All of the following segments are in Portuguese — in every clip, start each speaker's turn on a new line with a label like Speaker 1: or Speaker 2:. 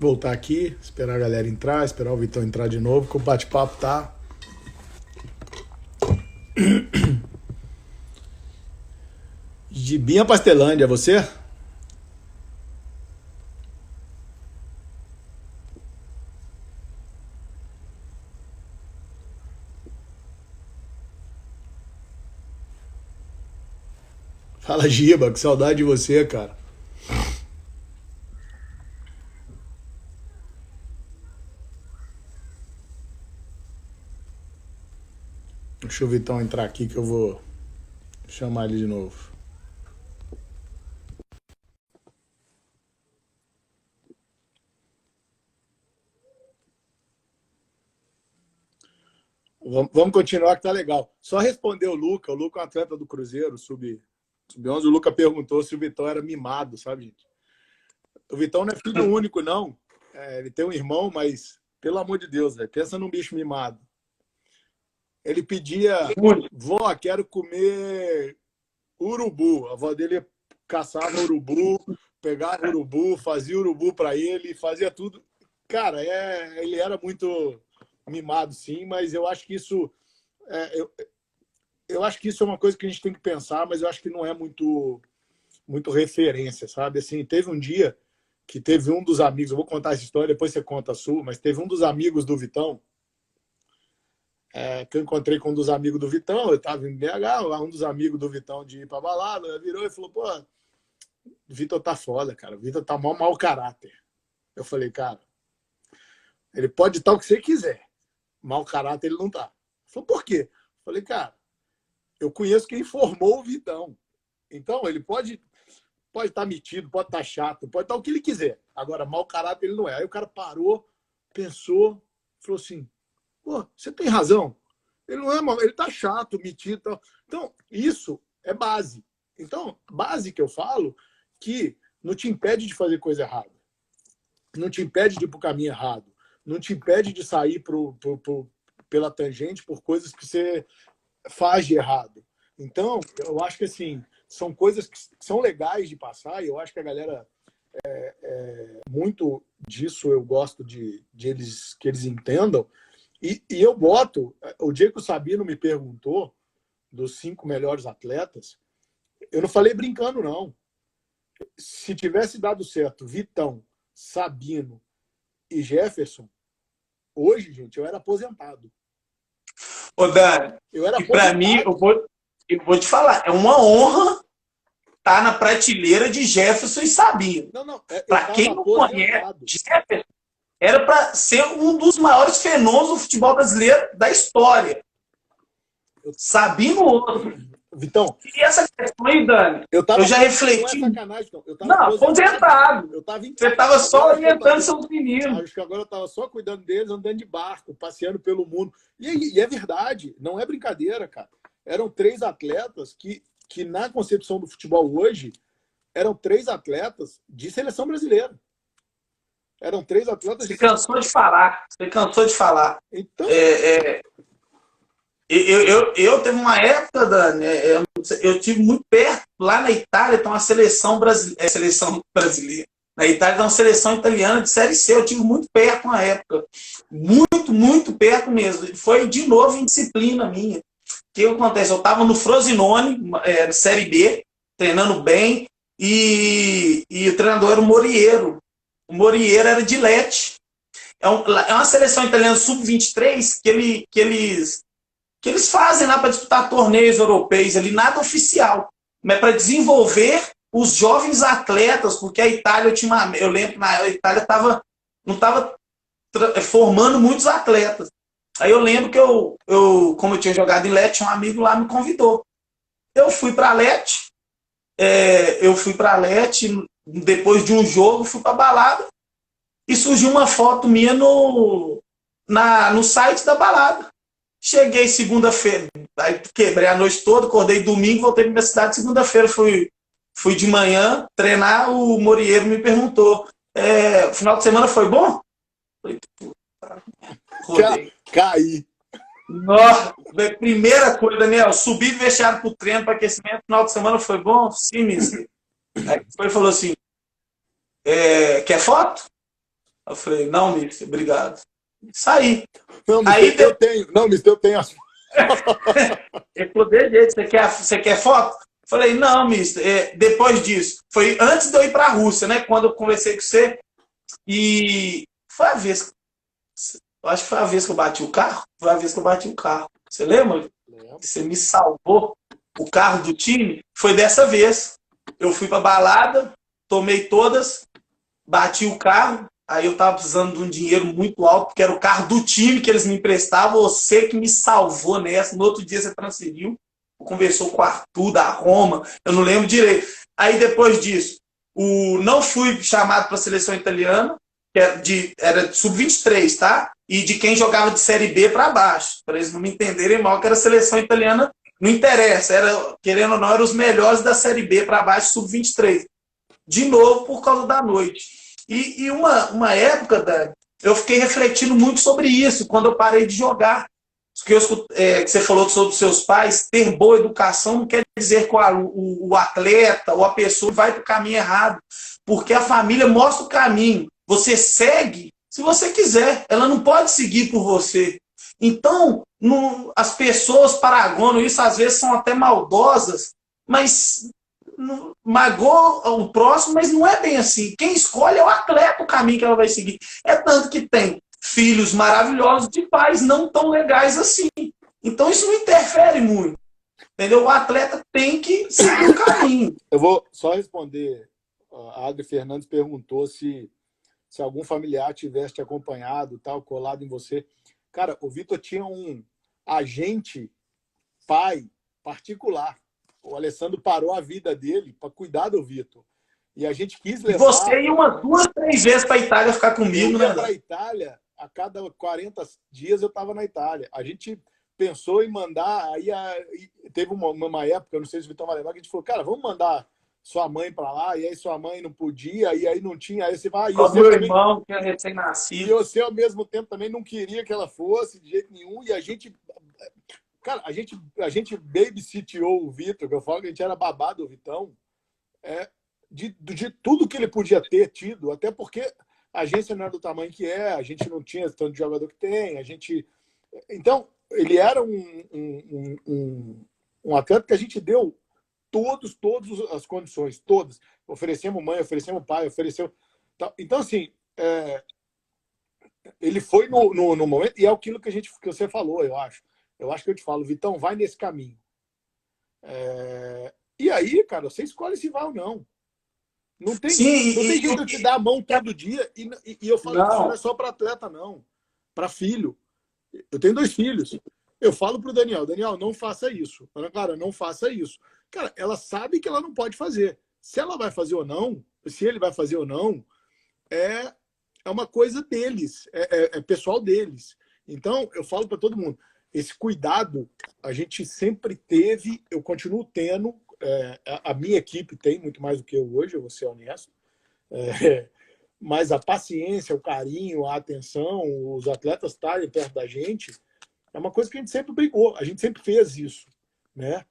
Speaker 1: voltar aqui, esperar a galera entrar, esperar o Vitão entrar de novo, que o bate-papo tá. De Binha Pastelândia, você? Fala, Giba, que saudade de você, cara. Deixa o Vitão entrar aqui que eu vou chamar ele de novo. Vamos continuar que tá legal. Só responder o Luca é um atleta do Cruzeiro, sub-11. O Luca perguntou se o Vitão era mimado, sabe, gente? O Vitão não é filho único, não. Ele tem um irmão, mas, pelo amor de Deus, véio, pensa num bicho mimado. Ele pedia, vó, quero comer urubu. A avó dele caçava urubu, pegava urubu, fazia urubu para ele, fazia tudo. Cara, ele era muito mimado, sim, mas eu acho que isso eu acho que isso é uma coisa que a gente tem que pensar, mas eu acho que não é muito referência, sabe? Assim, teve um dia que teve um dos amigos, eu vou contar essa história, depois você conta a sua, mas teve um dos amigos do Vitão, que eu encontrei com um dos amigos do Vitão, eu estava em BH, um dos amigos do Vitão de ir pra balada, virou e falou, pô, o Vitor tá foda, cara, o Vitor tá mau caráter. Eu falei, cara, ele pode estar o que você quiser, mau caráter ele não tá. Ele falou, por quê? Eu falei, cara, eu conheço quem formou o Vitão. Então, ele pode estar metido, pode estar chato, pode estar o que ele quiser. Agora, mau caráter ele não é. Aí o cara parou, pensou, falou assim, pô, você tem razão. Ele não é mal, ele tá chato, metido e tal. Então, isso é base. Então, base que eu falo que não te impede de fazer coisa errada. Não te impede de ir pro caminho errado. Não te impede de sair pela tangente por coisas que você faz de errado. Então, eu acho que assim, são coisas que são legais de passar e eu acho que a galera muito disso eu gosto de eles, que eles entendam. E eu boto, o dia que o Sabino me perguntou dos 5 melhores atletas, eu não falei brincando, não. Se tivesse dado certo Vitão, Sabino e Jefferson, hoje, gente, eu era aposentado.
Speaker 2: Ô, Dani,
Speaker 1: Eu era
Speaker 2: e para mim, eu vou te falar, é uma honra estar na prateleira de Jefferson e Sabino.
Speaker 1: Não,
Speaker 2: Para quem não conhece, Jefferson era para ser um dos maiores fenômenos do futebol brasileiro da história. Sabino outro.
Speaker 1: Vitão,
Speaker 2: e essa questão aí, Dani, eu já refleti.
Speaker 1: Não é sacanagem, não. Eu
Speaker 2: tava aposentado. Você estava só orientando seus meninos.
Speaker 1: Acho que agora eu estava só cuidando deles, andando de barco, passeando pelo mundo. E é verdade, não é brincadeira, cara. Eram 3 atletas que na concepção do futebol hoje, eram 3 atletas de seleção brasileira. Eram 3 atletas...
Speaker 2: Você cansou de falar. Então... Eu teve uma época, Dani, eu tive muito perto, lá na Itália tem uma seleção brasileira. Na Itália tem uma seleção italiana de Série C, eu tive muito perto na época. Muito, muito perto mesmo. Foi de novo em disciplina minha. O que acontece? Eu estava no Frosinone, Série B, treinando bem, e o treinador era o Moriero. O Moriero era de Lecce. É uma seleção italiana sub-23 que eles fazem lá para disputar torneios europeus ali, nada oficial, mas para desenvolver os jovens atletas, porque a Itália, eu lembro que a Itália não estava formando muitos atletas. Aí eu lembro que como eu tinha jogado em Lecce, um amigo lá me convidou. Eu fui para Lecce, depois de um jogo, fui para a balada, e surgiu uma foto minha no site da balada. Cheguei segunda-feira, aí quebrei a noite toda, acordei domingo, voltei para minha cidade segunda-feira, fui de manhã treinar, o Moriero me perguntou, o final de semana foi bom? Falei,
Speaker 1: rodei. Caí.
Speaker 2: Nossa, primeira coisa, Daniel, subi do vestiário pro treino, para aquecimento, final de semana foi bom? Sim, mister. Aí ele falou assim, quer foto? Eu falei, não, mister, obrigado. Saí.
Speaker 1: Não,
Speaker 2: Aí
Speaker 1: mister, eu tenho. Não, mister, eu tenho as.
Speaker 2: ele falou, de jeito, você quer foto? Falei, não, mister. Depois disso, foi antes de eu ir para a Rússia, né? Quando eu conversei com você, e foi a vez, eu acho que foi a vez que eu bati o carro. Foi a vez que eu bati o carro. Você lembra?
Speaker 1: Lembro.
Speaker 2: Você me salvou o carro do time? Foi dessa vez. Eu fui para balada, tomei todas, bati o carro. Aí eu tava precisando de um dinheiro muito alto, porque era o carro do time que eles me emprestavam. Você que me salvou nessa. No outro dia você transferiu, conversou com o Arthur da Roma, eu não lembro direito. Aí depois disso, não fui chamado para a seleção italiana, que era de sub-23, tá? E de quem jogava de Série B para baixo, para eles não me entenderem mal, que era a seleção italiana, não interessa, querendo ou não, eram os melhores da Série B para baixo, sub-23. De novo, por causa da noite. E uma época, Dani, eu fiquei refletindo muito sobre isso, quando eu parei de jogar. Que você falou sobre os seus pais, ter boa educação não quer dizer que o atleta ou a pessoa vai para o caminho errado, porque a família mostra o caminho. Você segue se você quiser, ela não pode seguir por você. Então, as pessoas paragonam isso, às vezes são até maldosas, mas magoa o próximo, mas não é bem assim. Quem escolhe é o atleta o caminho que ela vai seguir. É tanto que tem filhos maravilhosos de pais não tão legais assim. Então isso não interfere muito. Entendeu? O atleta tem que seguir o caminho.
Speaker 1: Eu vou só responder. A Adri Fernandes perguntou se algum familiar tivesse te acompanhado, tal, colado em você. Cara, o Vitor tinha um agente pai particular. O Alessandro parou a vida dele para cuidar do Vitor. E a gente quis levar...
Speaker 2: Você ia umas 2, 3 vezes para a Itália ficar comigo, né?
Speaker 1: Eu ia para a Itália, a cada 40 dias eu estava na Itália. A gente pensou em mandar... Aí teve uma época, eu não sei se o Vitor vai lembrar, que a gente falou, cara, vamos mandar sua mãe para lá, e aí sua mãe não podia, e aí não tinha, aí você vai...
Speaker 2: O meu irmão, que é recém-nascido.
Speaker 1: E você, ao mesmo tempo, também não queria que ela fosse de jeito nenhum, e a gente... Cara, a gente babysitteou o Vitor, que eu falo que a gente era babado do Vitão, de tudo que ele podia ter tido, até porque a agência não era do tamanho que é, a gente não tinha tanto de jogador que tem, a gente... Então, ele era um atleta que a gente deu todas as condições, todas. Oferecemos mãe, oferecemos pai, ofereceu... Então, assim, ele foi no momento, e é aquilo que você falou, eu acho. Eu acho que eu te falo, Vitão, vai nesse caminho. E aí, cara, você escolhe se vai ou não. Não tem jeito de eu te dar a mão todo dia. E eu falo que isso não é só para atleta, não. Para filho. Eu tenho 2 filhos. Eu falo pro Daniel, não faça isso. Cara, não faça isso. Cara, ela sabe que ela não pode fazer. Se ela vai fazer ou não, se ele vai fazer ou não, é uma coisa deles. É pessoal deles. Então, eu falo para todo mundo, esse cuidado a gente sempre teve, eu continuo tendo, a minha equipe tem muito mais do que eu hoje, eu vou ser honesto, mas a paciência, o carinho, a atenção, os atletas estarem perto da gente, é uma coisa que a gente sempre brigou, a gente sempre fez isso, né?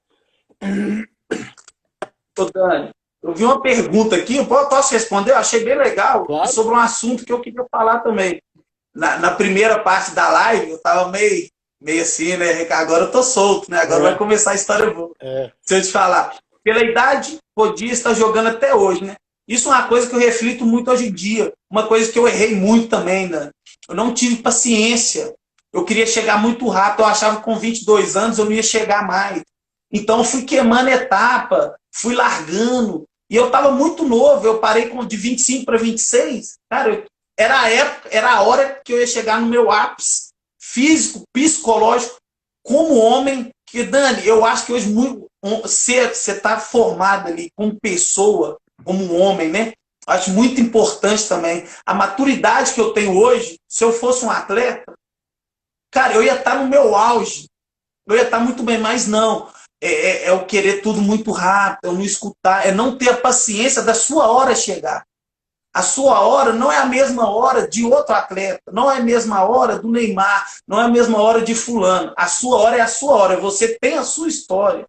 Speaker 2: Ô, Dani, eu vi uma pergunta aqui, eu posso responder? Eu achei bem legal, claro. Sobre um assunto que eu queria falar também. Na primeira parte da live, eu estava meio assim, né? Agora eu tô solto, né? Agora vai começar a história boa. Se eu te falar, pela idade, podia estar jogando até hoje, né? Isso é uma coisa que eu reflito muito hoje em dia. Uma coisa que eu errei muito também, né? Eu não tive paciência. Eu queria chegar muito rápido. Eu achava que com 22 anos eu não ia chegar mais. Então eu fui queimando etapa, fui largando. E eu estava muito novo. Eu parei de 25 para 26. Cara, era a hora que eu ia chegar no meu ápice físico, psicológico, como homem, que, Dani, eu acho que hoje você está formado ali como pessoa, como um homem, né? Acho muito importante também. A maturidade que eu tenho hoje, se eu fosse um atleta, cara, eu ia estar no meu auge. Eu ia estar muito bem, mas não. É o querer tudo muito rápido, é não escutar, é não ter a paciência da sua hora chegar. A sua hora não é a mesma hora de outro atleta, não é a mesma hora do Neymar, não é a mesma hora de fulano. A sua hora é a sua hora, você tem a sua história.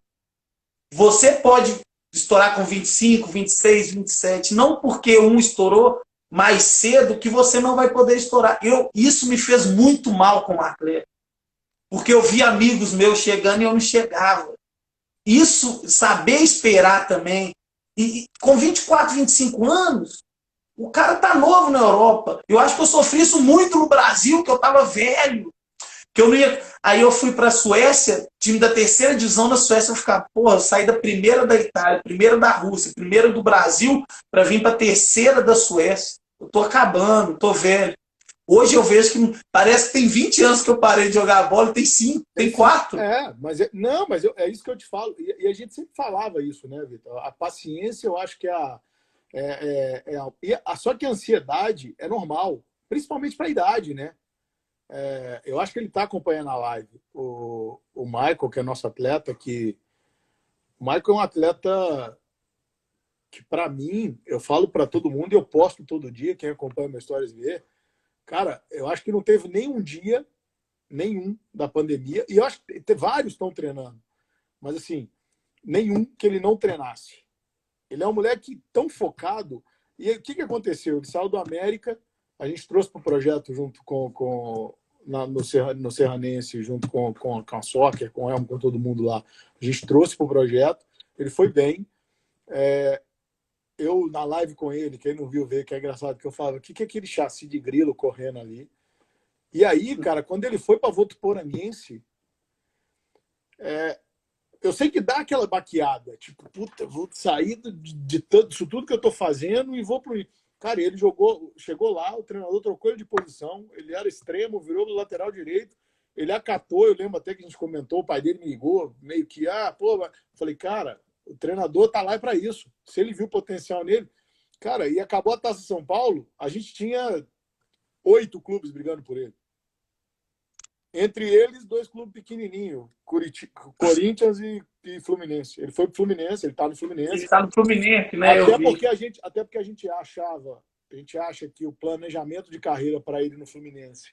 Speaker 2: Você pode estourar com 25, 26, 27, não porque um estourou, mais cedo que você não vai poder estourar. Isso me fez muito mal como atleta, porque eu vi amigos meus chegando e eu não chegava. Isso, saber esperar também. E com 24, 25 anos, o cara tá novo na Europa. Eu acho que eu sofri isso muito no Brasil, que eu tava velho. Que eu não ia... Aí eu fui para a Suécia, time da terceira divisão na Suécia, eu ficar, porra, eu saí da primeira da Itália, primeira da Rússia, primeira do Brasil, para vir para a terceira da Suécia. Eu tô acabando, tô velho. Hoje eu vejo que parece que tem 20 anos que eu parei de jogar bola, tem 5, tem 4.
Speaker 1: Mas não, mas é isso que eu te falo. E a gente sempre falava isso, né, Vitor? A paciência, eu acho que só que a ansiedade é normal, principalmente para a idade, né? Eu acho que ele está acompanhando a live. O Michael, que é nosso atleta, o Michael é um atleta que, para mim, eu falo para todo mundo e eu posto todo dia, quem acompanha minhas histórias vê. Cara, eu acho que não teve nenhum dia, nenhum da pandemia, e eu acho que vários estão treinando, mas assim, nenhum que ele não treinasse. Ele é um moleque tão focado. E o que aconteceu? Ele saiu do América, a gente trouxe para o projeto junto no Serranense, junto com a Soccer, com o Elmo, com todo mundo lá. A gente trouxe para o projeto, ele foi bem. Eu, na live com ele, quem não viu ver, que é engraçado, que eu falo, o que é aquele chassi de grilo correndo ali? E aí, cara, quando ele foi para Votuporanguense, eu sei que dá aquela baqueada, tipo, puta, vou sair disso tudo que eu tô fazendo e vou pro... Cara, ele chegou lá, o treinador trocou ele de posição, ele era extremo, virou do lateral direito, ele acatou, eu lembro até que a gente comentou, o pai dele me ligou, meio que, falei, cara, o treinador tá lá para isso, se ele viu potencial nele, cara, e acabou a Taça São Paulo, a gente tinha 8 clubes brigando por ele. Entre eles, 2 clubes pequenininhos, Corinthians e Fluminense. Ele foi pro Fluminense, ele tá no Fluminense.
Speaker 2: Ele tá no Fluminense, né?
Speaker 1: Até porque a gente acha que o planejamento de carreira para ele no Fluminense,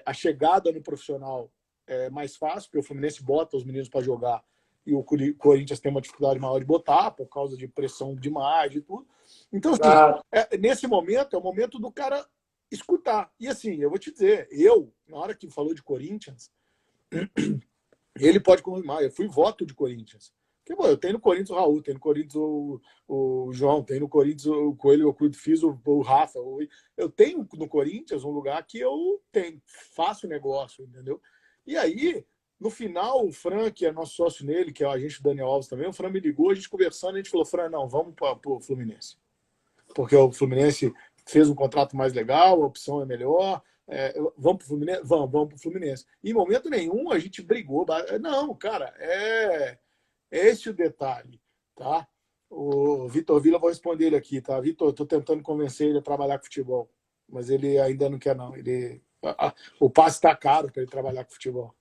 Speaker 1: a chegada no profissional é mais fácil, porque o Fluminense bota os meninos para jogar e o Corinthians tem uma dificuldade maior de botar, por causa de pressão demais e tudo. Então, assim, nesse momento, é o momento do cara escutar. E assim, eu vou te dizer, na hora que falou de Corinthians, ele pode confirmar, eu fui voto de Corinthians. Porque, eu tenho no Corinthians o Raul, tenho no Corinthians o João, tenho no Corinthians o Coelho, eu fiz o Rafa. Eu tenho no Corinthians um lugar que eu faço negócio, entendeu? E aí, no final, o Fran, que é nosso sócio nele, que é o agente do Daniel Alves também, o Fran me ligou, a gente conversando, a gente falou, Fran, não, vamos para o Fluminense. Porque o Fluminense fez um contrato mais legal, a opção é melhor, vamos para o Fluminense? Vamos para o Fluminense. Em momento nenhum a gente brigou. Não, cara, é esse o detalhe, tá? O Vitor Vila, vou responder ele aqui, tá? Vitor, estou tentando convencer ele a trabalhar com futebol, mas ele ainda não quer, não. O passe está caro para ele trabalhar com futebol.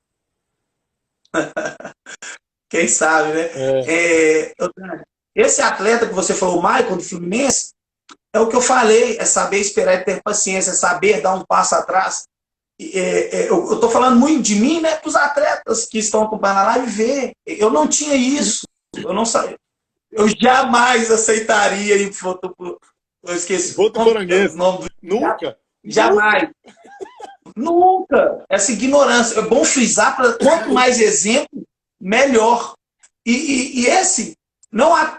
Speaker 2: Quem sabe, né? Esse atleta que você falou, o Michael, do Fluminense, é o que eu falei, é saber esperar, é ter paciência, é saber dar um passo atrás. Eu estou falando muito de mim, né? Para os atletas que estão acompanhando a live ver. Eu não tinha isso. Eu não sabia. Eu jamais aceitaria ir para eu esqueci.
Speaker 1: Votuporanguense. Nunca.
Speaker 2: Jamais. Nunca. Essa ignorância. É bom frisar, para quanto mais exemplo, melhor. E esse,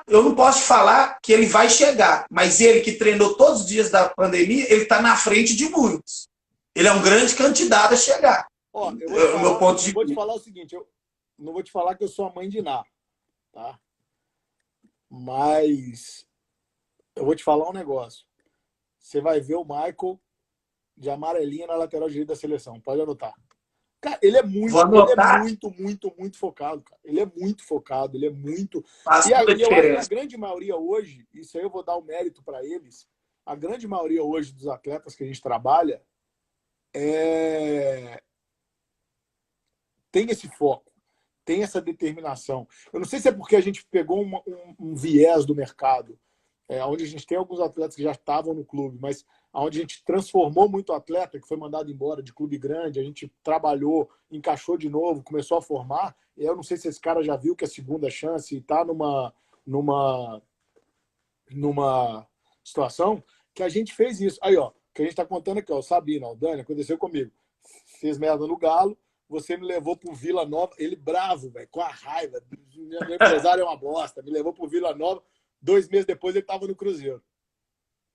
Speaker 2: eu não posso falar que ele vai chegar, mas ele que treinou todos os dias da pandemia, ele está na frente de muitos. Ele é um grande candidato a chegar.
Speaker 1: Eu vou te falar o seguinte, eu não vou te falar que eu sou a mãe de Ná, tá? Mas eu vou te falar um negócio. Você vai ver o Michael de amarelinha na lateral direita da seleção. Pode anotar. Cara, ele é muito, muito focado, cara. Ele é muito focado, ele é muito...
Speaker 2: Faz toda a
Speaker 1: eu acho que
Speaker 2: diferença.
Speaker 1: a grande maioria hoje, isso aí eu vou dar o mérito para eles, a grande maioria hoje dos atletas que a gente trabalha tem esse foco, tem essa determinação. Eu não sei se é porque a gente pegou um viés do mercado, onde a gente tem alguns atletas que já estavam no clube, mas onde a gente transformou muito atleta, que foi mandado embora de clube grande, a gente trabalhou, encaixou de novo, começou a formar. Eu não sei se esse cara já viu que é segunda chance e está numa situação que a gente fez isso. Aí, ó, que a gente tá contando aqui, ó, o Sabino, ó, o Dani, aconteceu comigo. Fez merda no Galo, você me levou pro Vila Nova, ele bravo, velho, com a raiva. Meu empresário é uma bosta, me levou pro Vila Nova, 2 meses depois ele tava no Cruzeiro.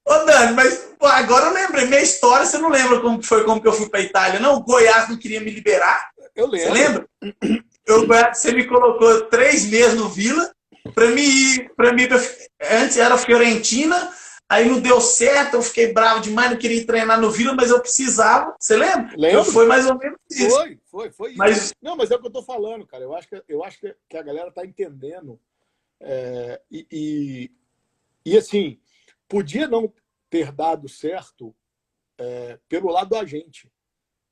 Speaker 2: Ô, Dani, mas pô, agora eu lembrei. Minha história, você não lembra como que eu fui pra Itália, não? O Goiás não queria me liberar.
Speaker 1: Eu lembro.
Speaker 2: Você lembra? Você me colocou 3 meses no Vila pra mim ir. Antes era Fiorentina, aí não deu certo, eu fiquei bravo demais, não queria treinar no Vila, mas eu precisava. Você lembra?
Speaker 1: Lembro.
Speaker 2: Foi mais ou menos isso.
Speaker 1: Foi isso.
Speaker 2: Mas...
Speaker 1: Não, mas é o que eu tô falando, cara. Eu acho que a galera tá entendendo. E assim, podia não ter dado certo pelo lado da gente.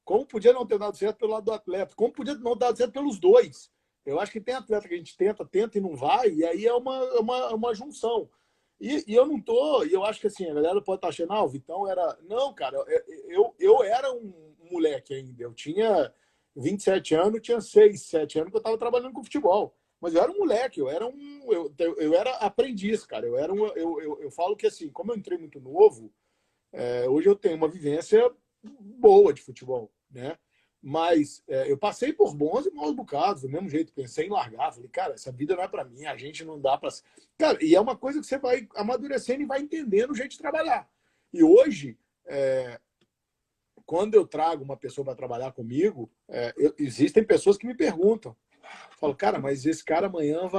Speaker 1: Como podia não ter dado certo pelo lado do atleta. Como podia não ter dado certo pelos dois. Eu acho que tem atleta que a gente tenta e não vai, e aí é uma junção. E eu não tô... E eu acho que assim, a galera pode estar achando, o Vitão era... Não, cara, eu era um moleque ainda. Eu tinha 27 anos, tinha 6, 7 anos que eu estava trabalhando com futebol. Mas eu era um moleque, eu era aprendiz, cara. Eu falo que assim, como eu entrei muito novo, hoje eu tenho uma vivência boa de futebol, né? Mas eu passei por bons e maus bocados, do mesmo jeito, pensei em largar, falei, cara, essa vida não é para mim, a gente não dá para... Cara, e é uma coisa que você vai amadurecendo e vai entendendo o jeito de trabalhar. E hoje, quando eu trago uma pessoa para trabalhar comigo, existem pessoas que me perguntam, falo, cara, mas esse cara amanhã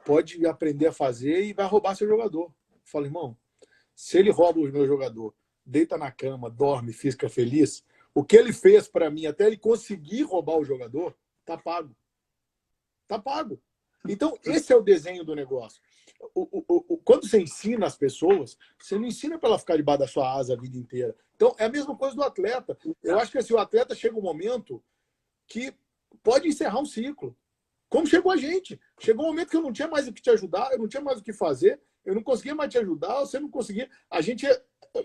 Speaker 1: pode aprender a fazer e vai roubar seu jogador. Eu falo, irmão, se ele rouba o meu jogador, deita na cama, dorme, fica feliz, o que ele fez para mim até ele conseguir roubar o jogador, tá pago. Tá pago. Então, esse é o desenho do negócio. Quando você ensina as pessoas, você não ensina para ela ficar debaixo da sua asa a vida inteira. Então, é a mesma coisa do atleta. Eu acho que assim, o atleta chega um momento que pode encerrar um ciclo. Como chegou a gente. Chegou um momento que eu não tinha mais o que te ajudar, eu não tinha mais o que fazer, eu não conseguia mais te ajudar, você não conseguia. A gente,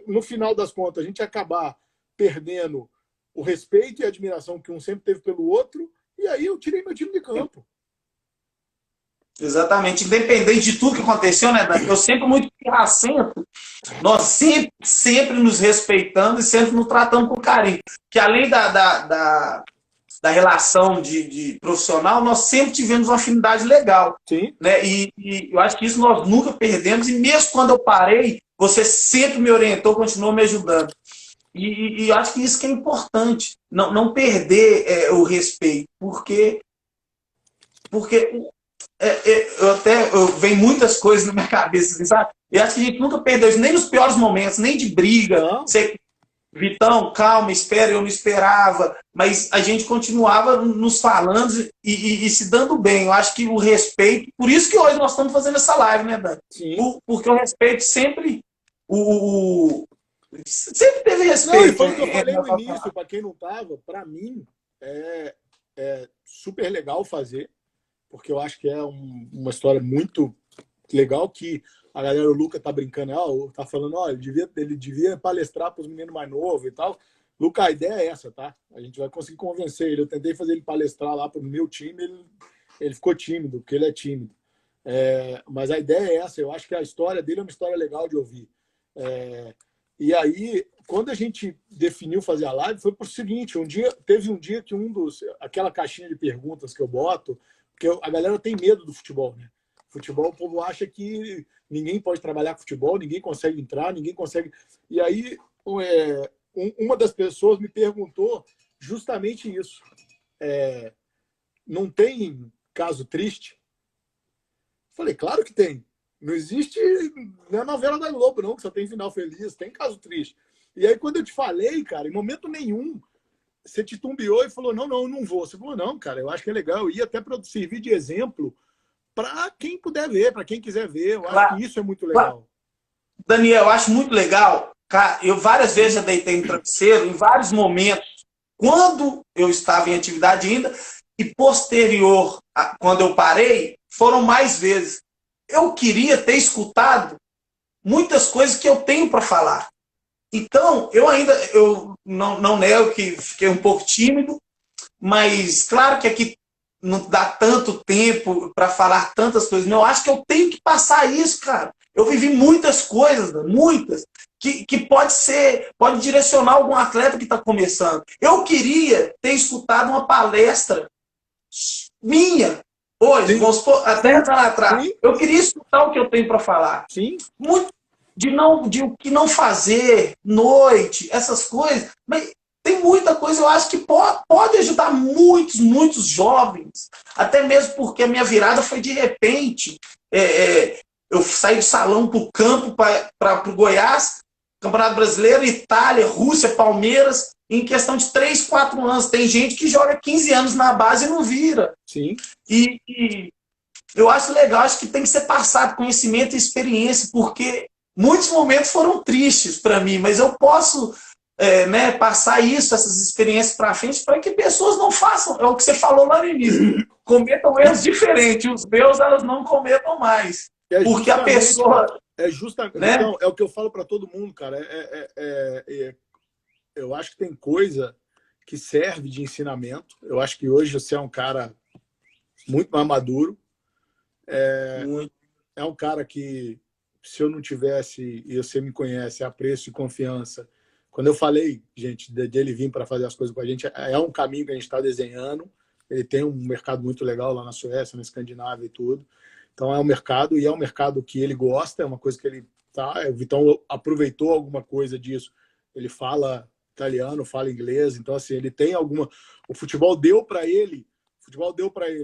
Speaker 1: no final das contas, a gente ia acabar perdendo o respeito e a admiração que um sempre teve pelo outro, e aí eu tirei meu time de campo.
Speaker 2: Exatamente. Independente de tudo que aconteceu, né, Dani? Eu sempre muito pirracento, nós sempre nos respeitando e sempre nos tratando com carinho. Que além da relação de profissional, nós sempre tivemos uma afinidade legal.
Speaker 1: Sim.
Speaker 2: Né? E eu acho que isso nós nunca perdemos, e mesmo quando eu parei, você sempre me orientou, continuou me ajudando. E eu acho que isso que é importante, não perder o respeito, porque vem muitas coisas na minha cabeça, assim, sabe? Eu acho que a gente nunca perdeu isso, nem nos piores momentos, nem de briga. Você, Vitão, calma, espera, eu não esperava, mas a gente continuava nos falando e se dando bem. Eu acho que o respeito, por isso que hoje nós estamos fazendo essa live, né, Dani?
Speaker 1: Sim.
Speaker 2: Porque o respeito sempre... Sempre teve respeito.
Speaker 1: Não, e foi o que eu falei no início, para quem não estava, para mim é super legal fazer, porque eu acho que é uma história muito legal que a galera, o Luca tá brincando, tá falando, ele devia palestrar para os meninos mais novos e tal. Luca, a ideia é essa, tá? A gente vai conseguir convencer ele. Eu tentei fazer ele palestrar lá para o meu time, ele ficou tímido, porque ele é tímido. Mas a ideia é essa, eu acho que a história dele é uma história legal de ouvir. E aí, quando a gente definiu fazer a live, foi por seguinte, teve um dia que aquela caixinha de perguntas que eu boto, porque a galera tem medo do futebol, né? Futebol, o povo acha que ninguém pode trabalhar com futebol, ninguém consegue entrar, ninguém consegue... E aí, uma das pessoas me perguntou justamente isso. Não tem caso triste? Falei, claro que tem. Não existe, não é novela da Globo, não, que só tem final feliz, tem caso triste. E aí, quando eu te falei, cara, em momento nenhum, você titubeou e falou, não, eu não vou. Você falou, não, cara, eu acho que é legal. Eu ia até para servir de exemplo para quem puder ver, para quem quiser ver. Eu acho que isso é muito legal.
Speaker 2: Daniel, eu acho muito legal. Cara, eu várias vezes já deitei no travesseiro, em vários momentos, quando eu estava em atividade ainda, e posterior, quando eu parei, foram mais vezes. Eu queria ter escutado muitas coisas que eu tenho para falar. Então, eu não nego que fiquei um pouco tímido, mas claro que aqui não dá tanto tempo para falar tantas coisas. Eu acho que eu tenho que passar isso, cara. Eu vivi muitas coisas, muitas. que pode direcionar algum atleta que está começando. Eu queria ter escutado uma palestra minha, hoje,
Speaker 1: Sim.
Speaker 2: vamos supor, há 10 anos atrás.
Speaker 1: Sim.
Speaker 2: Eu queria escutar o que eu tenho para falar.
Speaker 1: Sim.
Speaker 2: Muito de o que não fazer, noite, essas coisas. Mas tem muita coisa, eu acho que pode ajudar muitos jovens. Até mesmo porque a minha virada foi de repente. Eu saí do salão para o campo, para o Goiás, Campeonato Brasileiro, Itália, Rússia, Palmeiras, em questão de 3, 4 anos. Tem gente que joga 15 anos na base e não vira.
Speaker 1: Sim.
Speaker 2: E eu acho legal, acho que tem que ser passado conhecimento e experiência, porque muitos momentos foram tristes para mim, mas eu posso passar essas experiências para frente, para que pessoas não façam, é o que você falou lá no início, cometam erros diferentes, os meus elas não cometam mais. Porque a pessoa...
Speaker 1: É justamente,
Speaker 2: né?
Speaker 1: Então, é o que eu falo para todo mundo, cara. Eu acho que tem coisa que serve de ensinamento. Eu acho que hoje você é um cara muito mais maduro. É um cara que, se eu não tivesse, e você me conhece, apreço e confiança. Quando eu falei, gente, dele vir para fazer as coisas com a gente, é um caminho que a gente está desenhando. Ele tem um mercado muito legal lá na Suécia, na Escandinávia e tudo. Então é um mercado, e é um mercado que ele gosta, é uma coisa que ele tá. O Vitão aproveitou alguma coisa disso. Ele fala italiano, fala inglês, então assim, ele tem alguma. O futebol deu para ele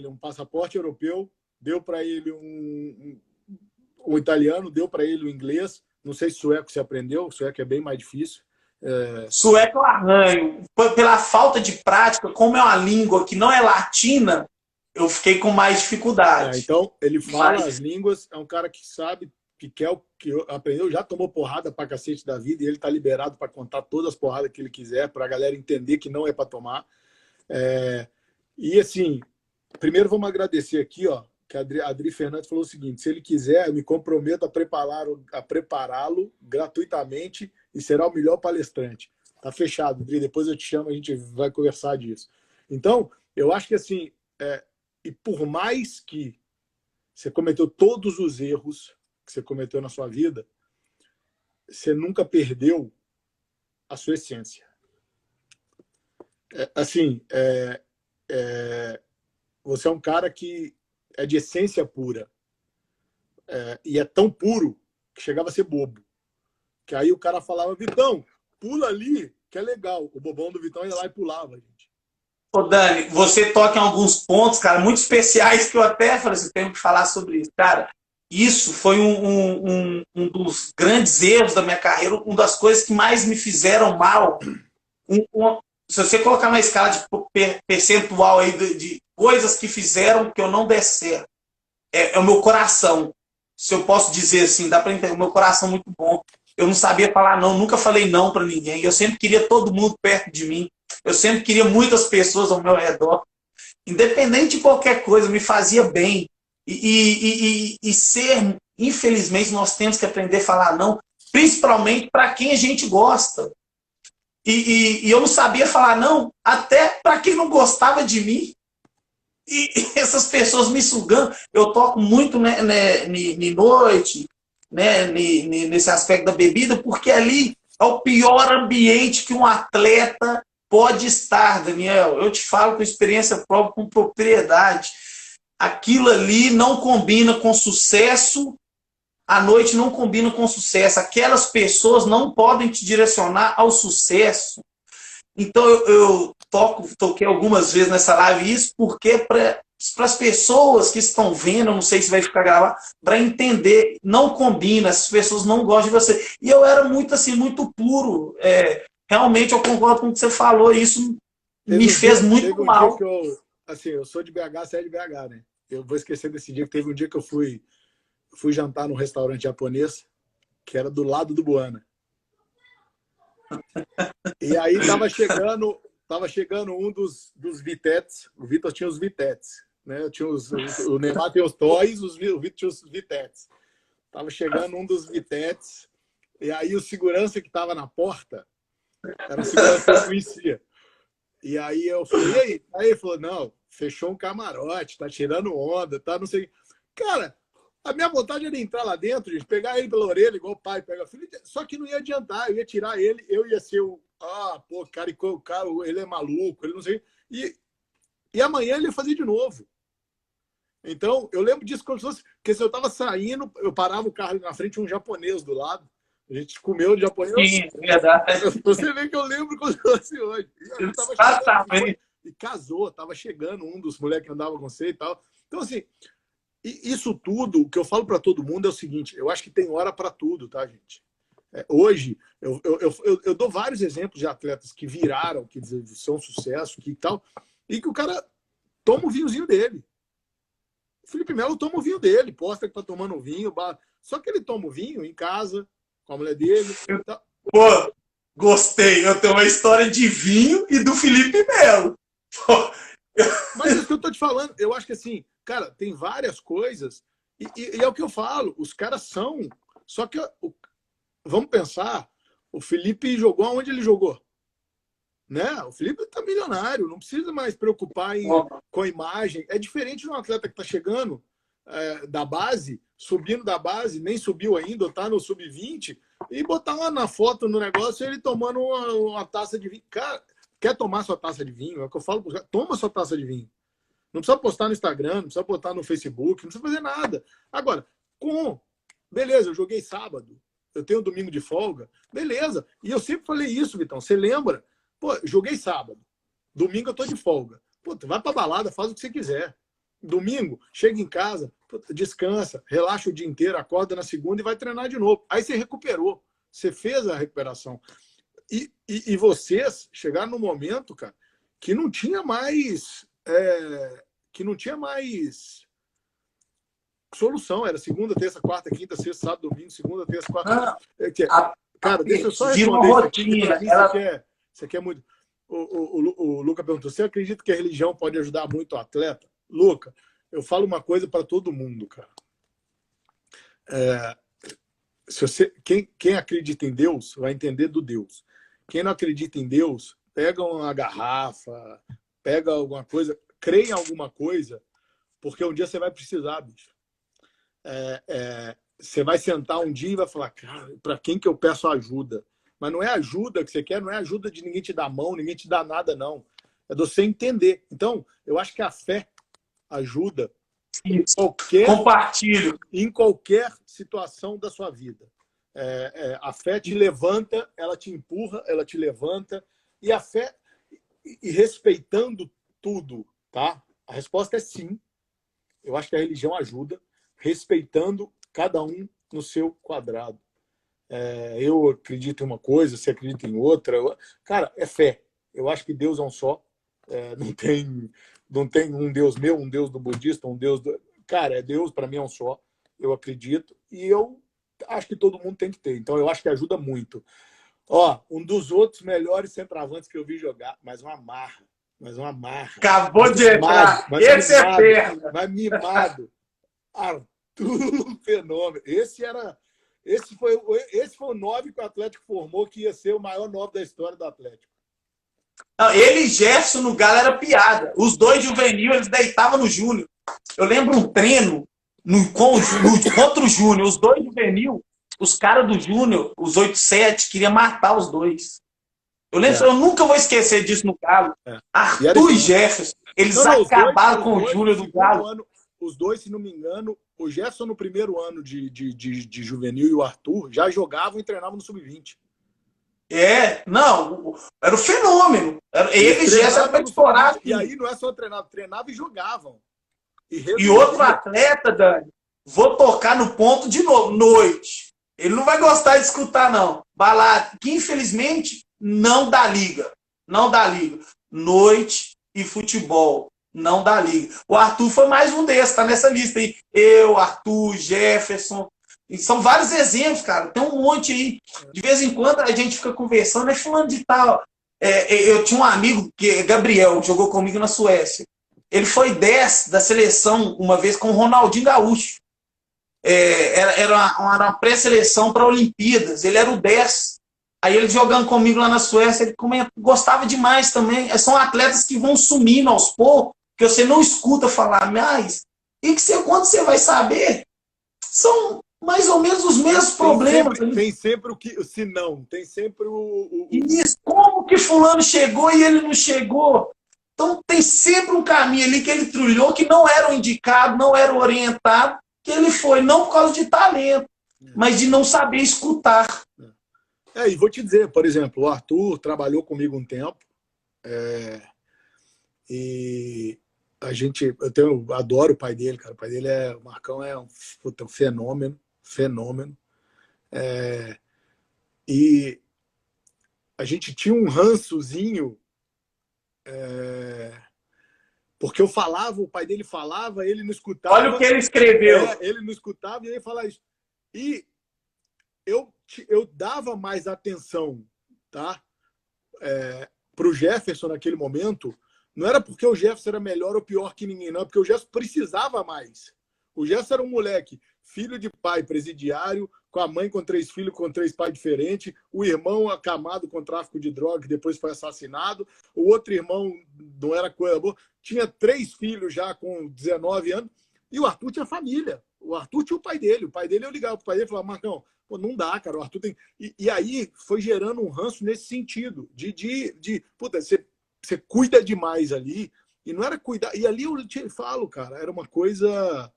Speaker 1: um passaporte europeu, deu para ele um italiano, deu para ele o inglês. Não sei se sueco você aprendeu, o sueco é bem mais difícil.
Speaker 2: Sueco eu arranho. Pela falta de prática, como é uma língua que não é latina, eu fiquei com mais dificuldade.
Speaker 1: Então, ele fala as línguas, é um cara que sabe, que quer, que aprendeu, já tomou porrada pra cacete da vida, e ele tá liberado para contar todas as porradas que ele quiser, pra galera entender que não é para tomar. E assim, primeiro vamos agradecer aqui, ó, que a Adri Fernandes falou o seguinte: se ele quiser, eu me comprometo a prepará-lo gratuitamente e será o melhor palestrante. Tá fechado, Adri, depois eu te chamo, a gente vai conversar disso. Então, eu acho que assim, e por mais que você cometeu todos os erros que você cometeu na sua vida, você nunca perdeu a sua essência. Você é um cara que é de essência pura. E é tão puro que chegava a ser bobo. Que aí o cara falava: Vitão, pula ali, que é legal. O bobão do Vitão ia lá e pulava, gente.
Speaker 2: Ô Dani, você toca em alguns pontos, cara, muito especiais, que eu até falei assim, tenho que falar sobre isso. Cara, isso foi um dos grandes erros da minha carreira, uma das coisas que mais me fizeram mal. Se você colocar na escala de percentual aí de coisas que fizeram que eu não desse certo, é o meu coração. Se eu posso dizer assim, dá para entender, o meu coração muito bom. Eu não sabia falar não, nunca falei não para ninguém. Eu sempre queria todo mundo perto de mim. Eu sempre queria muitas pessoas ao meu redor. Independente de qualquer coisa, me fazia bem. E ser, infelizmente, nós temos que aprender a falar não, principalmente para quem a gente gosta. E eu não sabia falar não, até para quem não gostava de mim. E essas pessoas me sugando. Eu toco muito noite, nesse aspecto da bebida, porque ali é o pior ambiente que um atleta pode estar, Daniel. Eu te falo com experiência própria, com propriedade. Aquilo ali não combina com sucesso, a noite não combina com sucesso. Aquelas pessoas não podem te direcionar ao sucesso. Então eu toquei algumas vezes nessa live isso, porque para as pessoas que estão vendo, eu não sei se vai ficar gravado, para entender, não combina, essas pessoas não gostam de você. E eu era muito assim, muito puro. Realmente eu concordo com o que você falou, isso me fez muito mal.
Speaker 1: Eu sou de BH, você é de BH, né? Eu vou esquecer desse dia, que teve um dia que eu fui jantar num restaurante japonês, que era do lado do Buana. E aí tava chegando um dos Vitetes. O Vitor tinha os Vitetes, né? O Neymar tem os Toys, o Vitor tinha os Vitetes. Tava chegando um dos Vitetes, e aí o segurança que tava na porta era um segurança que eu conhecia. E aí eu falei: e aí? Aí ele falou: não, fechou um camarote, tá tirando onda, tá não sei. Cara, A minha vontade era entrar lá dentro, gente, pegar ele pela orelha, igual o pai pega o filho, só que não ia adiantar, eu ia tirar ele, eu ia ser o. Pô, cara, ele é maluco, ele não sei. E amanhã ele ia fazer de novo. Então, eu lembro disso como se fosse. Porque se eu estava saindo, eu parava o carro na frente, um japonês do lado. A gente comeu de japonês.
Speaker 2: Sim, é verdade.
Speaker 1: Você vê que eu lembro como se fosse hoje.
Speaker 2: Exatamente.
Speaker 1: E casou, estava chegando um dos moleques que andava com você e tal. Então, assim, isso tudo, o que eu falo para todo mundo é o seguinte: eu acho que tem hora para tudo, tá, gente? Hoje, eu dou vários exemplos de atletas que viraram, que são sucesso, que tal, e que o cara toma o vinhozinho dele. O Felipe Melo toma o vinho dele, posta que tá tomando vinho, só que ele toma o vinho em casa, com a mulher dele.
Speaker 2: Pô, gostei. Eu tenho uma história de vinho e do Felipe Melo.
Speaker 1: Mas é isso que eu tô te falando. Eu acho que assim, cara, tem várias coisas, e é o que eu falo, os caras são. Só que, vamos pensar, o Felipe jogou onde ele jogou. Né? O Felipe está milionário, não precisa mais preocupar com a imagem. É diferente de um atleta que está chegando da base, subindo da base, nem subiu ainda, ou está no sub-20, e botar lá na foto, no negócio, ele tomando uma taça de vinho. Cara, quer tomar sua taça de vinho? É o que eu falo, toma sua taça de vinho. Não precisa postar no Instagram, não precisa botar no Facebook, não precisa fazer nada. Agora, beleza, eu joguei sábado, eu tenho domingo de folga, beleza. E eu sempre falei isso, Vitão, você lembra? Pô, joguei sábado. Domingo eu tô de folga. Pô, tu vai pra balada, faz o que você quiser. Domingo, chega em casa, descansa, relaxa o dia inteiro, acorda na segunda e vai treinar de novo. Aí você recuperou. Você fez a recuperação. E vocês chegaram num momento, cara, que não tinha mais... solução. Era segunda, terça, quarta, quinta, sexta, sábado, domingo, segunda, terça, quarta... Cara, deixa eu só responder isso aqui. Você quer muito. O Luca perguntou: você acredita que a religião pode ajudar muito o atleta? Luca, eu falo uma coisa para todo mundo, cara. Quem acredita em Deus vai entender do Deus. Quem não acredita em Deus, pega uma garrafa, pega alguma coisa, crê em alguma coisa, porque um dia você vai precisar, bicho. Você vai sentar um dia e vai falar: cara, para quem que eu peço ajuda? Mas não é ajuda que você quer, não é ajuda de ninguém te dar mão, ninguém te dá nada, não. É de você entender. Então, eu acho que a fé ajuda em qualquer situação da sua vida. A fé te levanta, ela te empurra, ela te levanta. E a fé, e respeitando tudo, tá? A resposta é sim. Eu acho que a religião ajuda, respeitando cada um no seu quadrado. Eu acredito em uma coisa, você acredita em outra. Cara, é fé. Eu acho que Deus é um só. Não tem um Deus meu, um Deus do budista, um Deus do... Cara, Deus para mim é um só. Eu acredito. E eu acho que todo mundo tem que ter. Então, eu acho que ajuda muito. Um dos outros melhores centroavantes que eu vi jogar, mas uma marra.
Speaker 2: Acabou de entrar. Esse é perna.
Speaker 1: Mas mimado. Arthur Fenômeno. Esse foi o 9 que o Atlético formou, que ia ser o maior 9 da história do Atlético.
Speaker 2: Não, ele e Gerson no Galo era piada. Os dois juvenil, eles deitavam no Júnior. Eu lembro um treino contra o Júnior. Os dois juvenil, os caras do Júnior, os 8-7, queriam matar os dois. Eu nunca vou esquecer disso no Galo. Arthur e Jefferson, eles acabaram com o Júnior do Galo.
Speaker 1: Os dois, se não me engano, o Jefferson no primeiro ano de juvenil e o Arthur já jogavam e treinavam no sub-20.
Speaker 2: Era o fenômeno. Ele e Jefferson era para estourar.
Speaker 1: E aí não é só treinar, treinava e jogavam.
Speaker 2: E outro atleta, Dani, vou tocar no ponto de novo, noite. Ele não vai gostar de escutar, não. Balada, que infelizmente não dá liga. Não dá liga. Noite e futebol. Não dá liga. O Arthur foi mais um desses, tá nessa lista aí. Eu, Arthur, Jefferson. E são vários exemplos, cara. Tem um monte aí. De vez em quando a gente fica conversando, falando de tal. Eu tinha um amigo, Gabriel, jogou comigo na Suécia. Ele foi 10 da seleção uma vez com o Ronaldinho Gaúcho. Era uma pré-seleção para Olimpíadas. Ele era o 10. Aí ele jogando comigo lá na Suécia, ele gostava demais também. São atletas que vão sumindo aos poucos, que você não escuta falar mais. E quando você vai saber, são mais ou menos os mesmos problemas.
Speaker 1: Tem sempre o que, se não, tem sempre
Speaker 2: Isso, como que fulano chegou e ele não chegou? Então tem sempre um caminho ali que ele trilhou, que não era o indicado, não era o orientado, que ele foi, não por causa de talento, mas de não saber escutar.
Speaker 1: E vou te dizer, por exemplo, o Arthur trabalhou comigo um tempo, e eu adoro o pai dele, cara. O pai dele o Marcão é um fenômeno. E a gente tinha um rançozinho, porque eu falava, o pai dele falava, ele não escutava.
Speaker 2: Olha o que ele escreveu.
Speaker 1: Ele não escutava e ele falava isso. E eu dava mais atenção, tá? Para o Jefferson naquele momento. Não era porque o Jefferson era melhor ou pior que ninguém, não. É porque o Jefferson precisava mais. O Jefferson era um moleque, filho de pai presidiário, com a mãe com 3 filhos, com 3 pais diferentes, o irmão acamado com tráfico de droga, que depois foi assassinado, o outro irmão não era coisa boa, tinha 3 filhos já com 19 anos, e o Arthur tinha família. O Arthur tinha o pai dele. O pai dele, eu ligava pro pai dele e falava, Marcão, pô, não dá, cara, o Arthur tem... E aí foi gerando um ranço nesse sentido, puta, você cuida demais ali, e não era cuidar. E ali eu te falo, cara, era uma coisa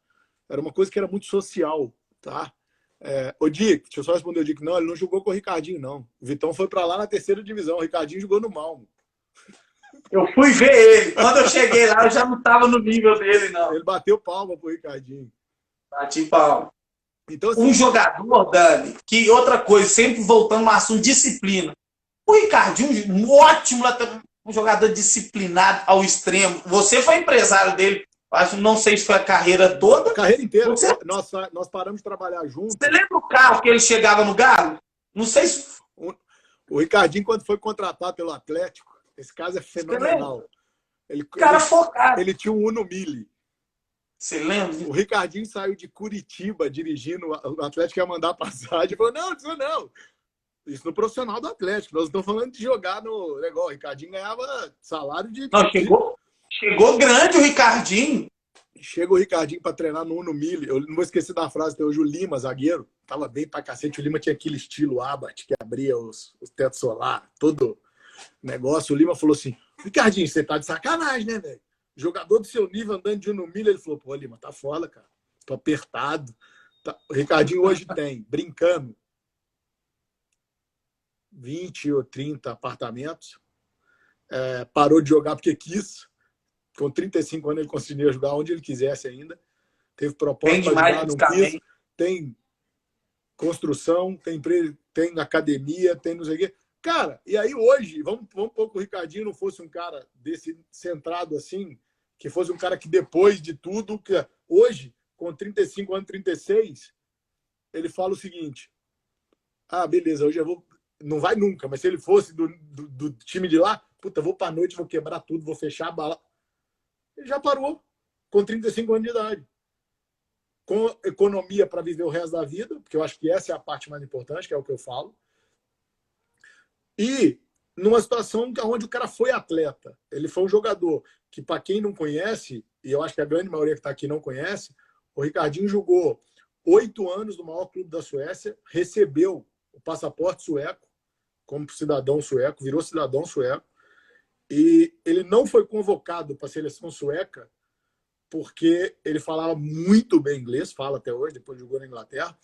Speaker 1: que era muito social, tá? O Dick, deixa eu só responder o Dick. Não, ele não jogou com o Ricardinho, não. O Vitão foi para lá na 3ª divisão. O Ricardinho jogou no Malmo.
Speaker 2: Eu fui ver ele. Quando eu cheguei lá, eu já não estava no nível dele, não.
Speaker 1: Ele bateu palma pro Ricardinho.
Speaker 2: Bati palma.
Speaker 1: Então, assim,
Speaker 2: um jogador, Dani, que outra coisa, sempre voltando no assunto disciplina. O Ricardinho, um ótimo, um jogador disciplinado ao extremo. Você foi empresário dele, acho, não sei se foi a carreira toda.
Speaker 1: A carreira inteira.
Speaker 2: Você...
Speaker 1: Nós paramos de trabalhar juntos.
Speaker 2: Você lembra o carro que ele chegava no Galo? Não sei se...
Speaker 1: O Ricardinho, quando foi contratado pelo Atlético, esse caso é fenomenal.
Speaker 2: Focado.
Speaker 1: Ele tinha um Uno Mille.
Speaker 2: Você lembra?
Speaker 1: O Ricardinho saiu de Curitiba dirigindo, o Atlético ia mandar passagem. Ele falou, não. Isso no profissional do Atlético. Nós não estamos falando de jogar no negócio. O Ricardinho ganhava salário de...
Speaker 2: Não, chegou grande o Ricardinho.
Speaker 1: Chega o Ricardinho para treinar no Uno Mille. Eu não vou esquecer da frase até hoje. O Lima, zagueiro, tava bem pra cacete. O Lima tinha aquele estilo Abat, que abria os tetos solar, todo negócio. O Lima falou assim, Ricardinho, você tá de sacanagem, né, velho? Jogador do seu nível andando de Uno Mille. Ele falou, pô, Lima, tá foda, cara. Tô apertado. O Ricardinho hoje tem, brincando, 20 ou 30 apartamentos. Parou de jogar porque quis. Com 35 anos ele conseguia jogar onde ele quisesse ainda. Teve proposta para jogar, não quis. Tem construção, tem academia, tem não sei o quê. Cara, e aí hoje, vamos pôr que o Ricardinho não fosse um cara desse centrado assim, que fosse um cara que depois de tudo, que hoje, com 35 anos, 36, ele fala o seguinte, beleza, hoje eu vou... Não vai nunca, mas se ele fosse do time de lá, puta, vou pra noite, vou quebrar tudo, vou fechar a bala. Ele já parou, com 35 anos de idade. Com economia para viver o resto da vida, porque eu acho que essa é a parte mais importante, que é o que eu falo. E numa situação onde o cara foi atleta. Ele foi um jogador que, para quem não conhece, e eu acho que a grande maioria que está aqui não conhece, o Ricardinho jogou 8 anos no maior clube da Suécia, recebeu o passaporte sueco, como cidadão sueco, virou cidadão sueco, e ele não foi convocado para a seleção sueca porque ele falava muito bem inglês, fala até hoje, depois jogou na Inglaterra,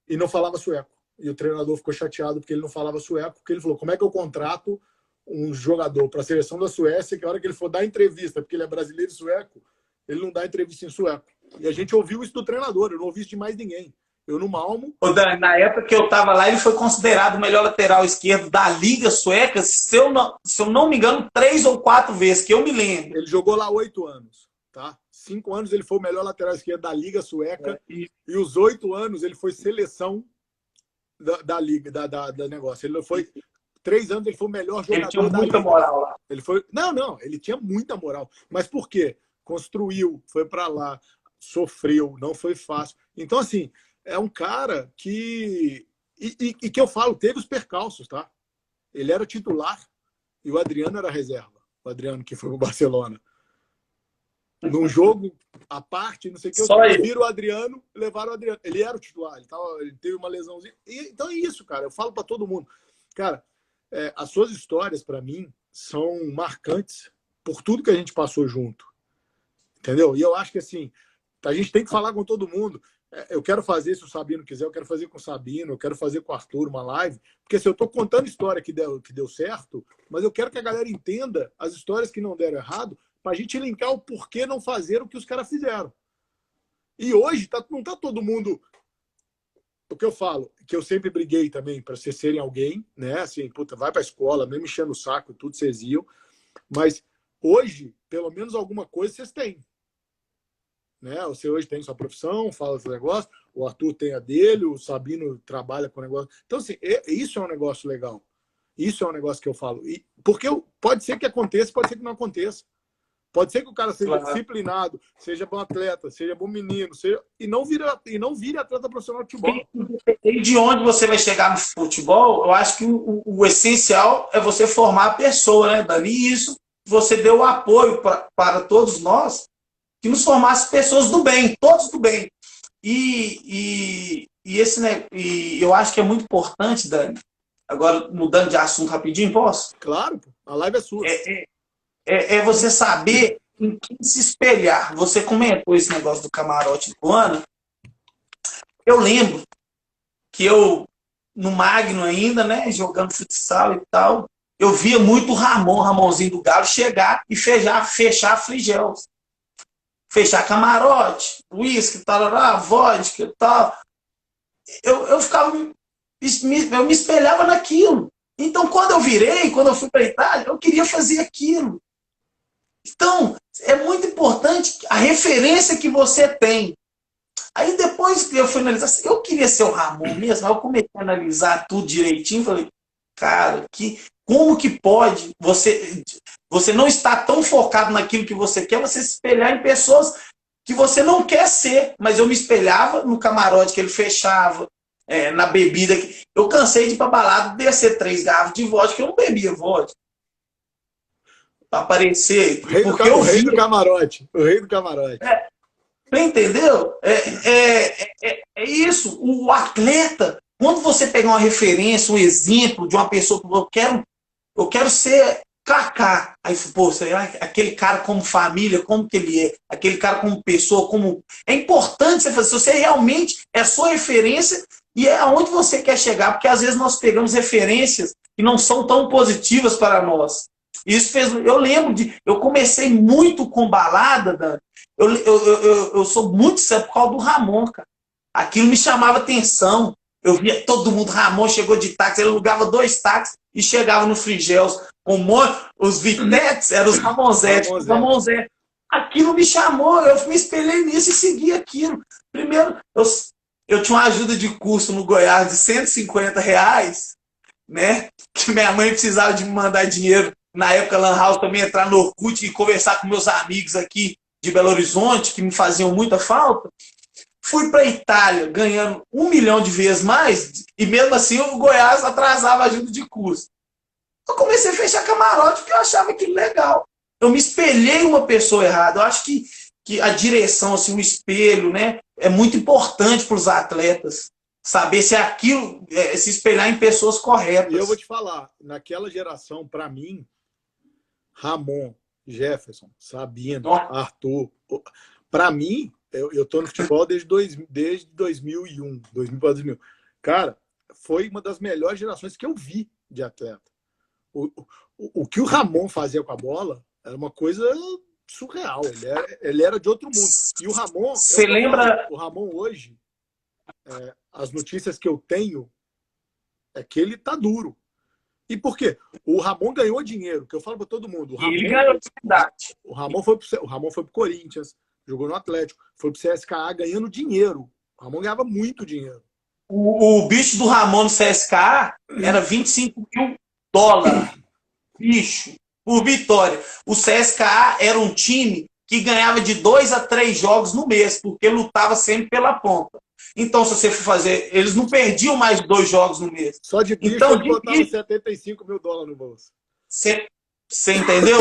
Speaker 1: e não falava sueco. E o treinador ficou chateado porque ele não falava sueco, porque ele falou, como é que eu contrato um jogador para a seleção da Suécia que a hora que ele for dar entrevista, porque ele é brasileiro e sueco, ele não dá entrevista em sueco. E a gente ouviu isso do treinador, eu não ouvi isso de mais ninguém. Eu no Malmo...
Speaker 2: Na época que eu estava lá, ele foi considerado o melhor lateral esquerdo da Liga Sueca, se eu não me engano, 3 ou 4 vezes, que eu me lembro.
Speaker 1: Ele jogou lá 8 anos, tá? 5 anos ele foi o melhor lateral esquerdo da Liga Sueca, e os 8 anos ele foi seleção da Liga, da negócio. Ele foi... 3 anos ele foi o melhor jogador da Liga.
Speaker 2: Ele tinha muita moral lá.
Speaker 1: Ele foi... Não, ele tinha muita moral. Mas por quê? Construiu, foi para lá, sofreu, não foi fácil. Então, assim... É um cara que... E que eu falo, teve os percalços, tá? Ele era titular e o Adriano era reserva. O Adriano, que foi pro Barcelona. num jogo à parte, não sei o que,
Speaker 2: Só aí.
Speaker 1: viram o Adriano, levaram o Adriano. Ele era o titular, ele teve uma lesãozinha. Então é isso, cara. Eu falo para todo mundo. Cara, as suas histórias, para mim, são marcantes por tudo que a gente passou junto. Entendeu? E eu acho que, assim, a gente tem que falar com todo mundo. Eu quero fazer, se o Sabino quiser, eu quero fazer com o Sabino, eu quero fazer com o Arthur uma live, porque se eu estou contando história que deu certo, mas eu quero que a galera entenda as histórias que não deram errado, para a gente linkar o porquê não fazer o que os caras fizeram. E hoje não tá todo mundo... O que eu falo, que eu sempre briguei também para vocês serem alguém, né? Assim, puta, vai para a escola, mesmo enchendo o saco, tudo vocês iam. Mas hoje, pelo menos alguma coisa vocês têm. Né? Você hoje tem sua profissão, fala esse negócio, o Arthur tem a dele, o Sabino trabalha com o negócio. Então, assim, isso é um negócio legal. Isso é um negócio que eu falo. Porque pode ser que aconteça, pode ser que não aconteça. Pode ser que o cara seja disciplinado, seja bom atleta, seja bom menino, e não vire atleta profissional de futebol.
Speaker 2: E de onde você vai chegar no futebol, eu acho que o essencial é você formar a pessoa, né, Dani? E isso você deu o apoio para todos nós, que nos formasse pessoas do bem, todos do bem. E eu acho que é muito importante, Dani, agora mudando de assunto rapidinho, posso?
Speaker 1: Claro, a live é sua.
Speaker 2: É você saber em quem se espelhar. Você comentou esse negócio do camarote do Ana. Eu lembro que no Magno ainda, né, jogando futsal e tal, eu via muito o Ramonzinho do Galo, chegar e fechar a Frigels. Fechar camarote, uísque, tal, vodka e tal. Eu ficava... Eu me espelhava naquilo. Então, quando eu fui para a Itália, eu queria fazer aquilo. Então, é muito importante a referência que você tem. Aí, depois que eu fui analisar, eu queria ser o Ramon mesmo, aí eu comecei a analisar tudo direitinho, falei, cara, como que pode você não estar tão focado naquilo que você quer, você se espelhar em pessoas que você não quer ser. Mas eu me espelhava no camarote que ele fechava, na bebida. Eu cansei de ir pra balada, descer 3 garrafas de vodka, que eu não bebia vodka. Pra aparecer.
Speaker 1: O rei do camarote. O rei do camarote.
Speaker 2: Entendeu? É isso. O atleta, quando você pegar uma referência, um exemplo de uma pessoa que eu quero ser Kaká. Aí, pô, aquele cara como família, como que ele é? Aquele cara como pessoa, como... É importante você fazer. Se você realmente é sua referência e é aonde você quer chegar, porque às vezes nós pegamos referências que não são tão positivas para nós. Isso fez... Eu lembro eu comecei muito com balada, Dani. Eu sou muito sério por causa do Ramon, cara. Aquilo me chamava atenção. Eu via todo mundo, Ramon chegou de táxi, ele alugava 2 táxis e chegava no Frigels. Os Vitetes eram os Ramonzetes. Aquilo me chamou, eu me espelhei nisso e segui aquilo. Primeiro, eu tinha uma ajuda de curso no Goiás de R$150, né? Que minha mãe precisava de me mandar dinheiro. Na época, Lan House também entrar no Orkut e conversar com meus amigos aqui de Belo Horizonte, que me faziam muita falta. Fui para a Itália ganhando 1 milhão de vezes mais, e mesmo assim o Goiás atrasava a ajuda de curso. Eu comecei a fechar camarote porque eu achava aquilo legal. Eu me espelhei em uma pessoa errada. Eu acho que a direção, assim, o espelho, né, é muito importante para os atletas. Saber se é aquilo, se espelhar em pessoas corretas.
Speaker 1: E eu vou te falar, naquela geração, para mim, Ramon, Jefferson, Sabino, Arthur, para mim, eu tô no futebol desde 2001, 2000. Cara, foi uma das melhores gerações que eu vi de atleta. O que o Ramon fazia com a bola era uma coisa surreal. Ele era de outro mundo. E o Ramon...
Speaker 2: Você lembra...
Speaker 1: O Ramon hoje, as notícias que eu tenho é que ele tá duro. E por quê? O Ramon ganhou dinheiro, que eu falo para todo mundo.
Speaker 2: Ele ganhou de verdade.
Speaker 1: O Ramon foi pro Corinthians, jogou no Atlético, foi pro CSKA ganhando dinheiro. O Ramon ganhava muito dinheiro.
Speaker 2: O bicho do Ramon no CSKA era $25 mil. Bicho, por vitória. O CSKA era um time que ganhava de 2 a 3 jogos no mês, porque lutava sempre pela ponta. Então, se você for fazer, eles não perdiam mais 2 jogos no mês.
Speaker 1: Só de bicho, então, ele botava $75 mil no bolso.
Speaker 2: Você entendeu?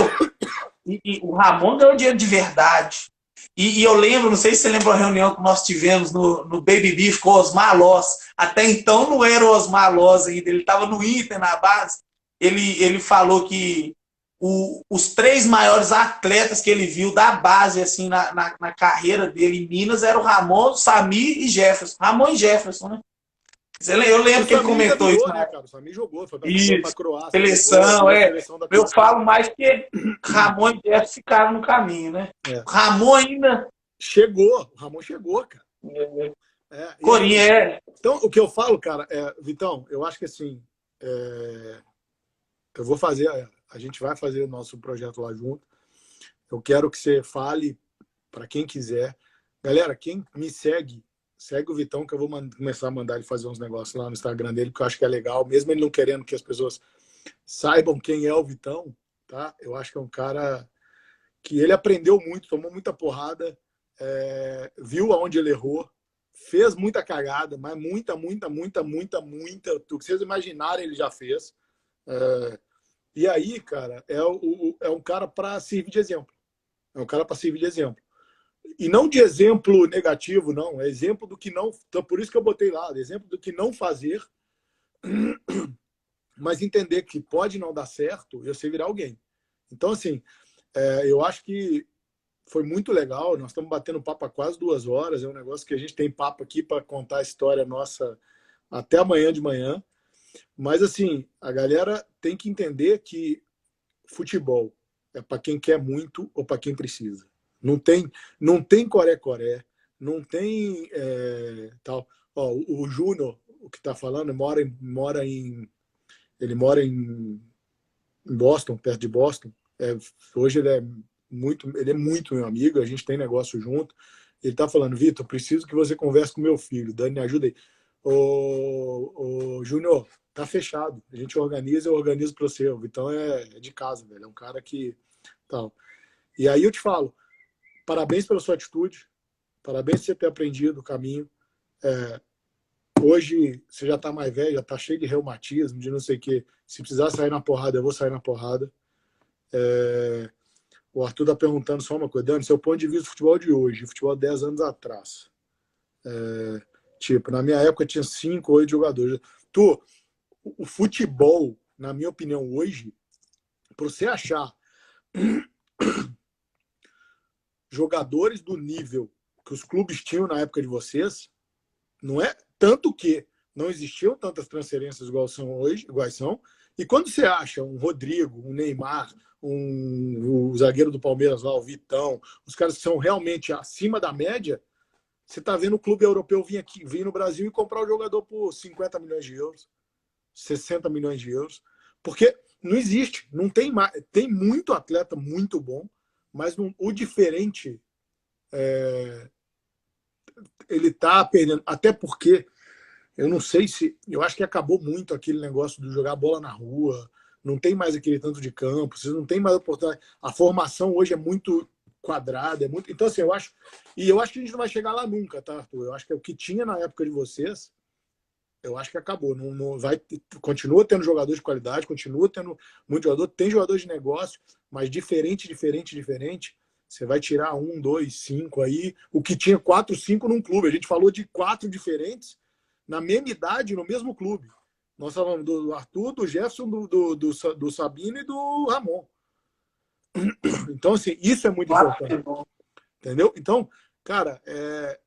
Speaker 2: E o Ramon ganhou dinheiro de verdade. E eu lembro, não sei se você lembra a reunião que nós tivemos no Baby Beef com o Osmar Loz. Até então não era o Osmar Loz ainda, ele estava no Inter, na base. Ele falou que os 3 maiores atletas que ele viu da base assim na carreira dele em Minas eram o Ramon, Samir e Jefferson. Ramon e Jefferson, né? Eu lembro que ele comentou isso.
Speaker 1: Né, cara? O Samir jogou, foi pra Croácia.
Speaker 2: Seleção,
Speaker 1: jogou, seleção da
Speaker 2: eu falo mais que Ramon e Jefferson ficaram no caminho, né? Ramon ainda...
Speaker 1: O Ramon chegou, cara.
Speaker 2: Corinha,
Speaker 1: Então, o que eu falo, cara, Vitão, eu acho que assim, eu vou fazer, a gente vai fazer o nosso projeto lá junto. Eu quero que você fale para quem quiser. Galera, quem me segue o Vitão, que eu vou começar a mandar ele fazer uns negócios lá no Instagram dele, que eu acho que é legal, mesmo ele não querendo que as pessoas saibam quem é o Vitão, tá? Eu acho que é um cara que ele aprendeu muito, tomou muita porrada, viu aonde ele errou, fez muita cagada, mas muita. O que vocês imaginarem ele já fez. E aí, cara, é um cara para servir de exemplo. É um cara para servir de exemplo. E não de exemplo negativo, não. É exemplo do que não... Então, por isso que eu botei lá, exemplo do que não fazer, mas entender que pode não dar certo e você virar alguém. Então, assim, eu acho que foi muito legal. Nós estamos batendo papo há quase 2 horas. É um negócio que a gente tem papo aqui para contar a história nossa até amanhã de manhã. Mas, assim, a galera tem que entender que futebol é para quem quer muito ou para quem precisa. Não tem coré-coré, não tem tal. Ó, o Júnior, o que está falando, ele mora em Boston, perto de Boston. Hoje ele é muito meu amigo, a gente tem negócio junto. Ele está falando, Vitor, preciso que você converse com meu filho. Dani, me ajuda aí. Ô Júnior, tá fechado. A gente organiza, eu organizo para você. O Vitão é de casa, velho. É um cara que... tal. E aí eu te falo, parabéns pela sua atitude, parabéns por você ter aprendido o caminho. Hoje você já está mais velho, já está cheio de reumatismo, de não sei o quê. Se precisar sair na porrada, eu vou sair na porrada. O Arthur está perguntando só uma coisa. Dani, seu ponto de vista do futebol de hoje, futebol 10 anos atrás. Tipo, na minha época tinha 5, 8 jogadores. O futebol, na minha opinião, hoje, para você achar jogadores do nível que os clubes tinham na época de vocês, não é tanto que não existiam tantas transferências iguais são. E quando você acha um Rodrigo, um Neymar, o zagueiro do Palmeiras lá, o Vitão, os caras que são realmente acima da média, você está vendo o clube europeu vir no Brasil e comprar o jogador por 50 milhões de euros, 60 milhões de euros. Porque não existe, não tem mais. Tem muito atleta muito bom, mas o diferente ele está perdendo. Até porque eu não sei se... Eu acho que acabou muito aquele negócio de jogar bola na rua, não tem mais aquele tanto de campo, vocês não tem mais oportunidade. A formação hoje é muito quadrada, então assim, eu acho que a gente não vai chegar lá nunca, tá, Arthur? Eu acho que é o que tinha na época de vocês, eu acho que acabou. Não vai, continua tendo jogador de qualidade, continua tendo muito jogador, tem jogador de negócio, mas diferente, você vai tirar 1, 2, 5 aí, o que tinha 4, 5 num clube. A gente falou de 4 diferentes na mesma idade, no mesmo clube. Nós falamos do Arthur, do Jefferson, do Sabino e do Ramon. Então, assim, isso é muito importante. Entendeu? Então, cara,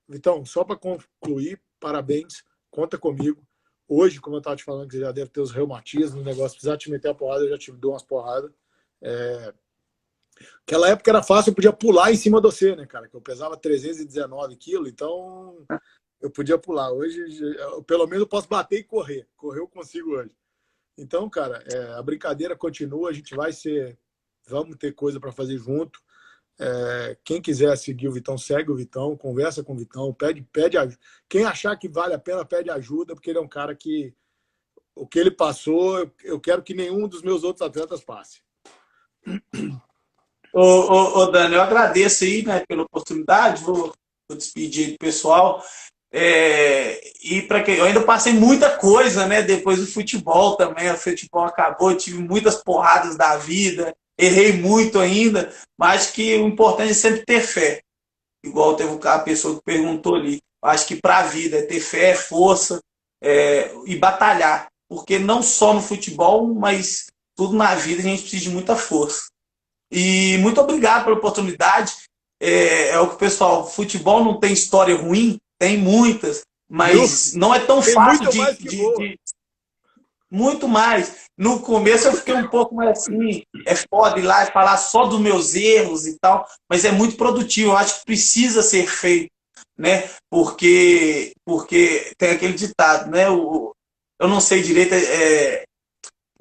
Speaker 1: Vitão, só para concluir, parabéns, conta comigo. Hoje, como eu estava te falando, que você já deve ter os reumatismos, o negócio, precisar te meter a porrada, eu já te dou umas porradas. Aquela época era fácil, eu podia pular em cima de você, né, cara? Que eu pesava 319 quilos, então eu podia pular. Hoje, pelo menos, eu posso bater e correr. Correr eu consigo hoje. Então, cara, a brincadeira continua, a gente vamos ter coisa para fazer junto. Quem quiser seguir o Vitão, segue o Vitão, conversa com o Vitão, pede ajuda. Quem achar que vale a pena, pede ajuda, porque ele é um cara que o que ele passou, eu quero que nenhum dos meus outros atletas passe.
Speaker 2: Dani, eu agradeço aí, né, pela oportunidade, vou despedir do pessoal. E para que eu ainda passei muita coisa, né, depois do futebol também. O futebol acabou, eu tive muitas porradas da vida, errei muito ainda, mas acho que o importante é sempre ter fé. Igual teve a pessoa que perguntou ali. Acho que para a vida é ter fé, força e batalhar. Porque não só no futebol, mas tudo na vida a gente precisa de muita força. E muito obrigado pela oportunidade. É o que o pessoal, futebol não tem história ruim, tem muitas,
Speaker 1: Viu?
Speaker 2: mas não é tão
Speaker 1: Tem
Speaker 2: fácil
Speaker 1: muito mais que boa.
Speaker 2: muito mais. No começo eu fiquei um pouco mais assim, é foda ir lá e falar só dos meus erros e tal, mas é muito produtivo, eu acho que precisa ser feito, né? Porque tem aquele ditado, né? Eu não sei direito,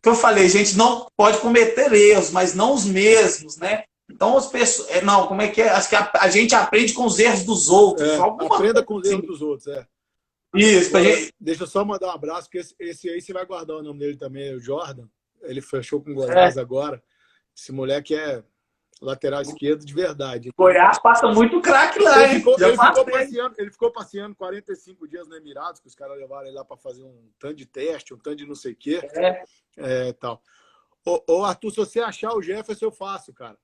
Speaker 2: que eu falei, a gente não pode cometer erros, mas não os mesmos, né? Então as pessoas, não, como é que é? Acho que a gente aprende com os erros dos outros, alguma
Speaker 1: Aprenda
Speaker 2: coisa
Speaker 1: com os erros
Speaker 2: assim.
Speaker 1: dos outros, é.
Speaker 2: Isso, pra
Speaker 1: Agora,
Speaker 2: gente,
Speaker 1: deixa eu só mandar um abraço, porque esse aí você vai guardar o nome dele também, o Jordan. Ele fechou com o
Speaker 2: é,
Speaker 1: Goiás agora. Esse moleque é lateral esquerdo de verdade.
Speaker 2: Goiás passa muito craque lá, hein? Já passei.
Speaker 1: Ele ficou passeando 45 dias no Emirados, que os caras levaram ele lá para fazer um tanto de teste, um tanto de não sei o quê,
Speaker 2: É.
Speaker 1: tal. Arthur, se você achar o Jefferson, eu faço, cara.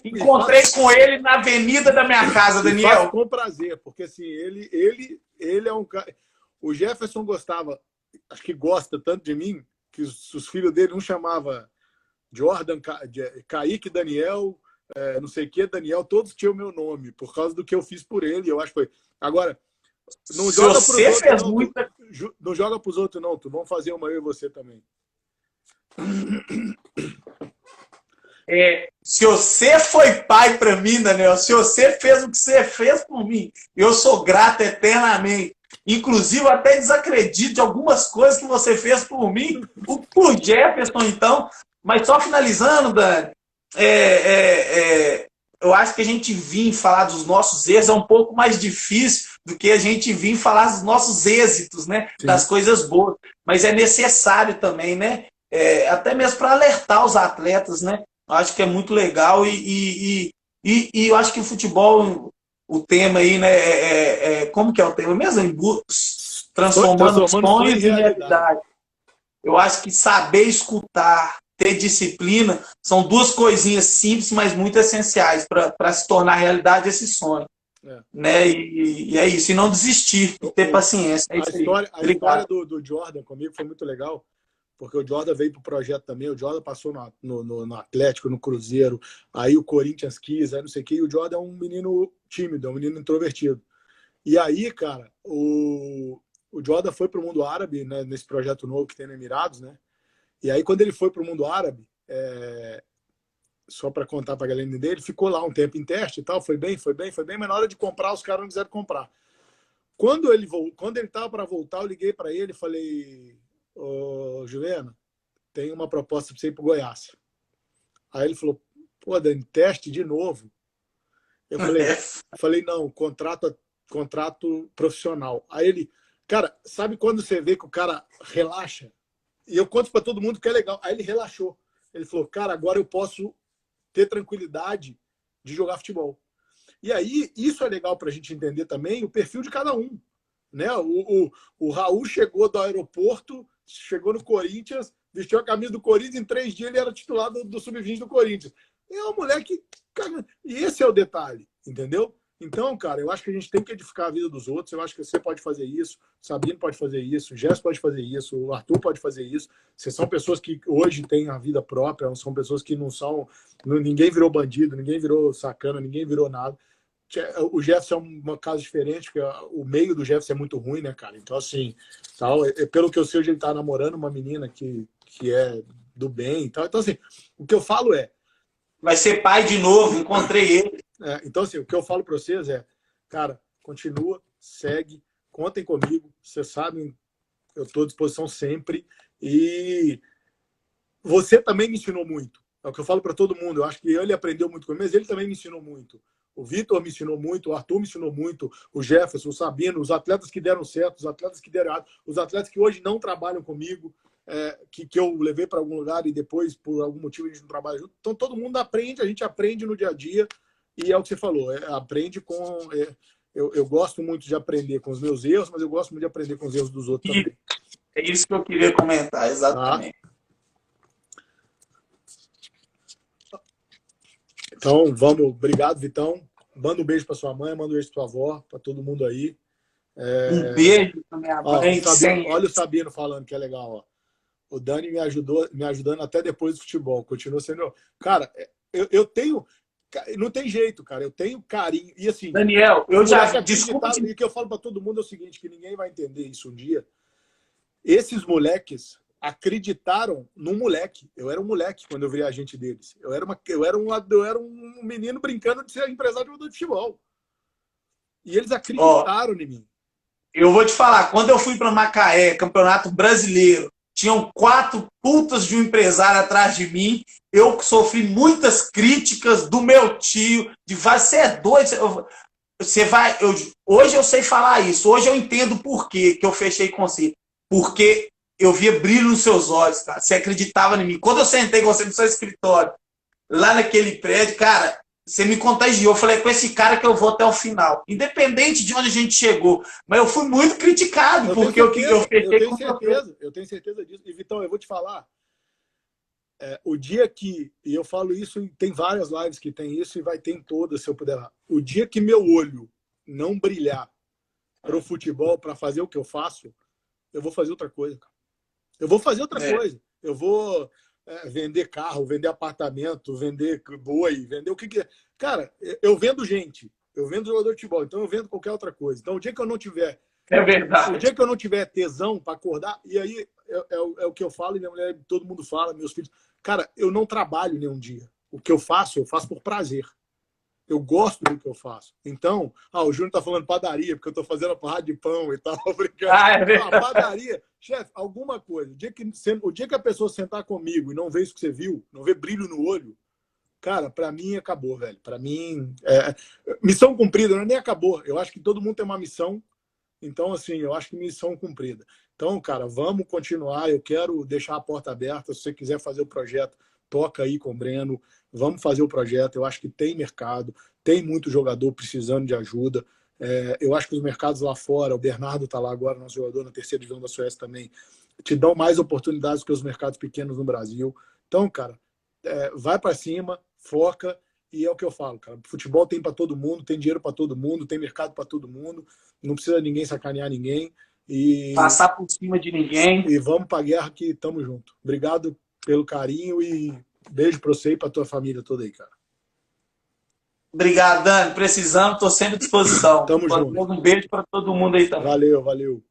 Speaker 2: Encontrei com ele na avenida da minha casa,
Speaker 1: E faço
Speaker 2: Daniel.
Speaker 1: com prazer, porque assim, ele é um cara. O Jefferson gostava, acho que gosta tanto de mim, que os filhos dele, um chamava Jordan, Kaique Daniel, não sei o que, Daniel, todos tinham o meu nome, por causa do que eu fiz por ele, eu acho que foi. Agora, não
Speaker 2: Se
Speaker 1: joga pros
Speaker 2: você
Speaker 1: outros,
Speaker 2: fez
Speaker 1: não.
Speaker 2: muita.
Speaker 1: Não joga pros outros, não. Tu vamos fazer uma eu e você também.
Speaker 2: Se você foi pai para mim, Daniel, se você fez o que você fez por mim, eu sou grato eternamente. Inclusive, eu até desacredito de algumas coisas que você fez por mim, por Jefferson, então. Mas só finalizando, Dani, eu acho que a gente vir falar dos nossos erros é um pouco mais difícil do que a gente vir falar dos nossos êxitos, né? Das
Speaker 1: Sim.
Speaker 2: coisas boas. Mas é necessário também, né? Até mesmo para alertar os atletas, né? Eu acho que é muito legal e eu acho que o futebol, o tema aí, né? Como que é o tema mesmo? Transformando
Speaker 1: Transformando sonho em
Speaker 2: sonhos em
Speaker 1: realidade.
Speaker 2: realidade. Eu acho que saber escutar, ter disciplina, são duas coisinhas simples, mas muito essenciais para se tornar realidade esse sonho.
Speaker 1: É.
Speaker 2: Né? E é isso, e não desistir, e ter paciência. É isso aí.
Speaker 1: A
Speaker 2: Obrigado.
Speaker 1: história do Jordan comigo foi muito legal, porque o Jordan veio para o projeto também, o Jordan passou no Atlético, no Cruzeiro, aí o Corinthians quis, aí não sei o que, e o Jordan é um menino tímido, é um menino introvertido. E aí, cara, o Jordan foi para o mundo árabe, né, nesse projeto novo que tem no Emirados, né? E aí, quando ele foi para o mundo árabe, só para contar para a galera dele, ele ficou lá um tempo em teste e tal, foi bem, mas na hora de comprar, os caras não quiseram comprar. Quando ele estava para voltar, eu liguei para ele e falei: ô, Juliana, tem uma proposta para você ir para o Goiás. Aí ele falou: pô, Dani, teste de novo. Eu falei não, contrato profissional. Aí ele, cara, sabe quando você vê que o cara relaxa? E eu conto para todo mundo que é legal. Aí ele relaxou. Ele falou: cara, agora eu posso ter tranquilidade de jogar futebol. E aí, isso é legal para a gente entender também o perfil de cada um. Né? O Raul chegou do aeroporto, chegou no Corinthians, vestiu a camisa do Corinthians, em 3 dias ele era titular do Sub-20 do Corinthians. É um moleque. E esse é o detalhe, entendeu? Então, cara, eu acho que a gente tem que edificar a vida dos outros. Eu acho que você pode fazer isso, o Sabino pode fazer isso, o Gerson pode fazer isso, o Arthur pode fazer isso. Vocês são pessoas que hoje têm a vida própria, são pessoas que não são. Ninguém virou bandido, ninguém virou sacana, ninguém virou nada. O Jefferson é um caso diferente, porque o meio do Jefferson é muito ruim, né, cara? Então, assim, tal, pelo que eu sei, ele tá namorando uma menina que é do bem e tal. Então, assim, o que eu falo é.
Speaker 2: Vai ser pai de novo, encontrei ele.
Speaker 1: Então, assim, o que eu falo para vocês é, cara, continua, segue, contem comigo, vocês sabem, eu estou à disposição sempre. E você também me ensinou muito. É o que eu falo para todo mundo. Eu acho que ele aprendeu muito comigo, mas ele também me ensinou muito. O Vitor me ensinou muito, o Arthur me ensinou muito, o Jefferson, o Sabino, os atletas que deram certo, os atletas que deram errado, os atletas que hoje não trabalham comigo, que eu levei para algum lugar e depois, por algum motivo, a gente não trabalha junto. Então, todo mundo aprende, a gente aprende no dia a dia, e é o que você falou, aprende com... eu gosto muito de aprender com os meus erros, mas eu gosto muito de aprender com os erros dos outros também.
Speaker 2: É isso que eu queria comentar, exatamente.
Speaker 1: Tá? Então, vamos. Obrigado, Vitão. Manda um beijo para sua mãe, manda um beijo para sua avó, para todo mundo aí.
Speaker 2: Um beijo para minha mãe.
Speaker 1: Olha o Sabino falando que é legal, ó. O Dani me ajudando até depois do futebol. Continua sendo. Cara, eu tenho. Não tem jeito, cara. Eu tenho carinho. E assim.
Speaker 2: Daniel, eu já. Desculpa.
Speaker 1: E o que eu falo para todo mundo é o seguinte: que ninguém vai entender isso um dia. Esses moleques acreditaram num moleque. Eu era um moleque quando eu virei agente deles. Eu era um menino brincando de ser empresário de jogador de futebol. E eles acreditaram em mim.
Speaker 2: Eu vou te falar, quando eu fui para Macaé, Campeonato Brasileiro, tinham 4 putas de um empresário atrás de mim, eu sofri muitas críticas do meu tio, de você é doido, você vai... hoje eu sei falar isso, hoje eu entendo por quê que eu fechei com você, porque eu via brilho nos seus olhos, cara, você acreditava em mim. Quando eu sentei com você no seu escritório, lá naquele prédio, cara, você me contagiou. Eu falei, é com esse cara que eu vou até o final. Independente de onde a gente chegou. Mas eu fui muito criticado, porque eu fechei com
Speaker 1: certeza. Eu tenho certeza disso. E, Vitão, eu vou te falar. O dia que... E eu falo isso, tem várias lives que tem isso, e vai ter em todas, se eu puder. O dia que meu olho não brilhar para o futebol, para fazer o que eu faço, eu vou fazer outra coisa, cara. Eu vou fazer outra coisa. Eu vou... vender carro, vender apartamento, vender boi, vender o que quiser. Cara, eu vendo gente, eu vendo jogador de futebol, então eu vendo qualquer outra coisa. Então, o dia que eu não tiver...
Speaker 2: É verdade.
Speaker 1: O dia que eu não tiver tesão para acordar, e aí é o que eu falo, e minha mulher, todo mundo fala, meus filhos... Cara, eu não trabalho nenhum dia. O que eu faço por prazer. Eu gosto do que eu faço. Então, o Júnior tá falando padaria, porque eu tô fazendo a porrada de pão e tal, brincando. Padaria, chefe, alguma coisa. O dia que a pessoa sentar comigo e não ver isso que você viu, não ver brilho no olho, cara, pra mim acabou, velho. Pra mim, missão cumprida, não é nem acabou. Eu acho que todo mundo tem uma missão. Então, assim, eu acho que missão cumprida. Então, cara, vamos continuar. Eu quero deixar a porta aberta. Se você quiser fazer o projeto, toca aí com o Breno. Vamos fazer o projeto. Eu acho que tem mercado, tem muito jogador precisando de ajuda. Eu acho que os mercados lá fora, o Bernardo está lá agora, nosso jogador na terceira divisão da Suécia também, te dão mais oportunidades que os mercados pequenos no Brasil. Então, cara, vai para cima, foca, e é o que eu falo, cara. Futebol tem para todo mundo, tem dinheiro para todo mundo, tem mercado para todo mundo, não precisa ninguém sacanear ninguém. E
Speaker 2: passar por cima de ninguém.
Speaker 1: E vamos para a guerra que estamos juntos. Obrigado pelo carinho e beijo para você e para tua família toda aí, cara.
Speaker 2: Obrigado, Dani. Precisando, estou sempre à disposição.
Speaker 1: Tamo junto.
Speaker 2: Um beijo para todo mundo aí também.
Speaker 1: Valeu, valeu.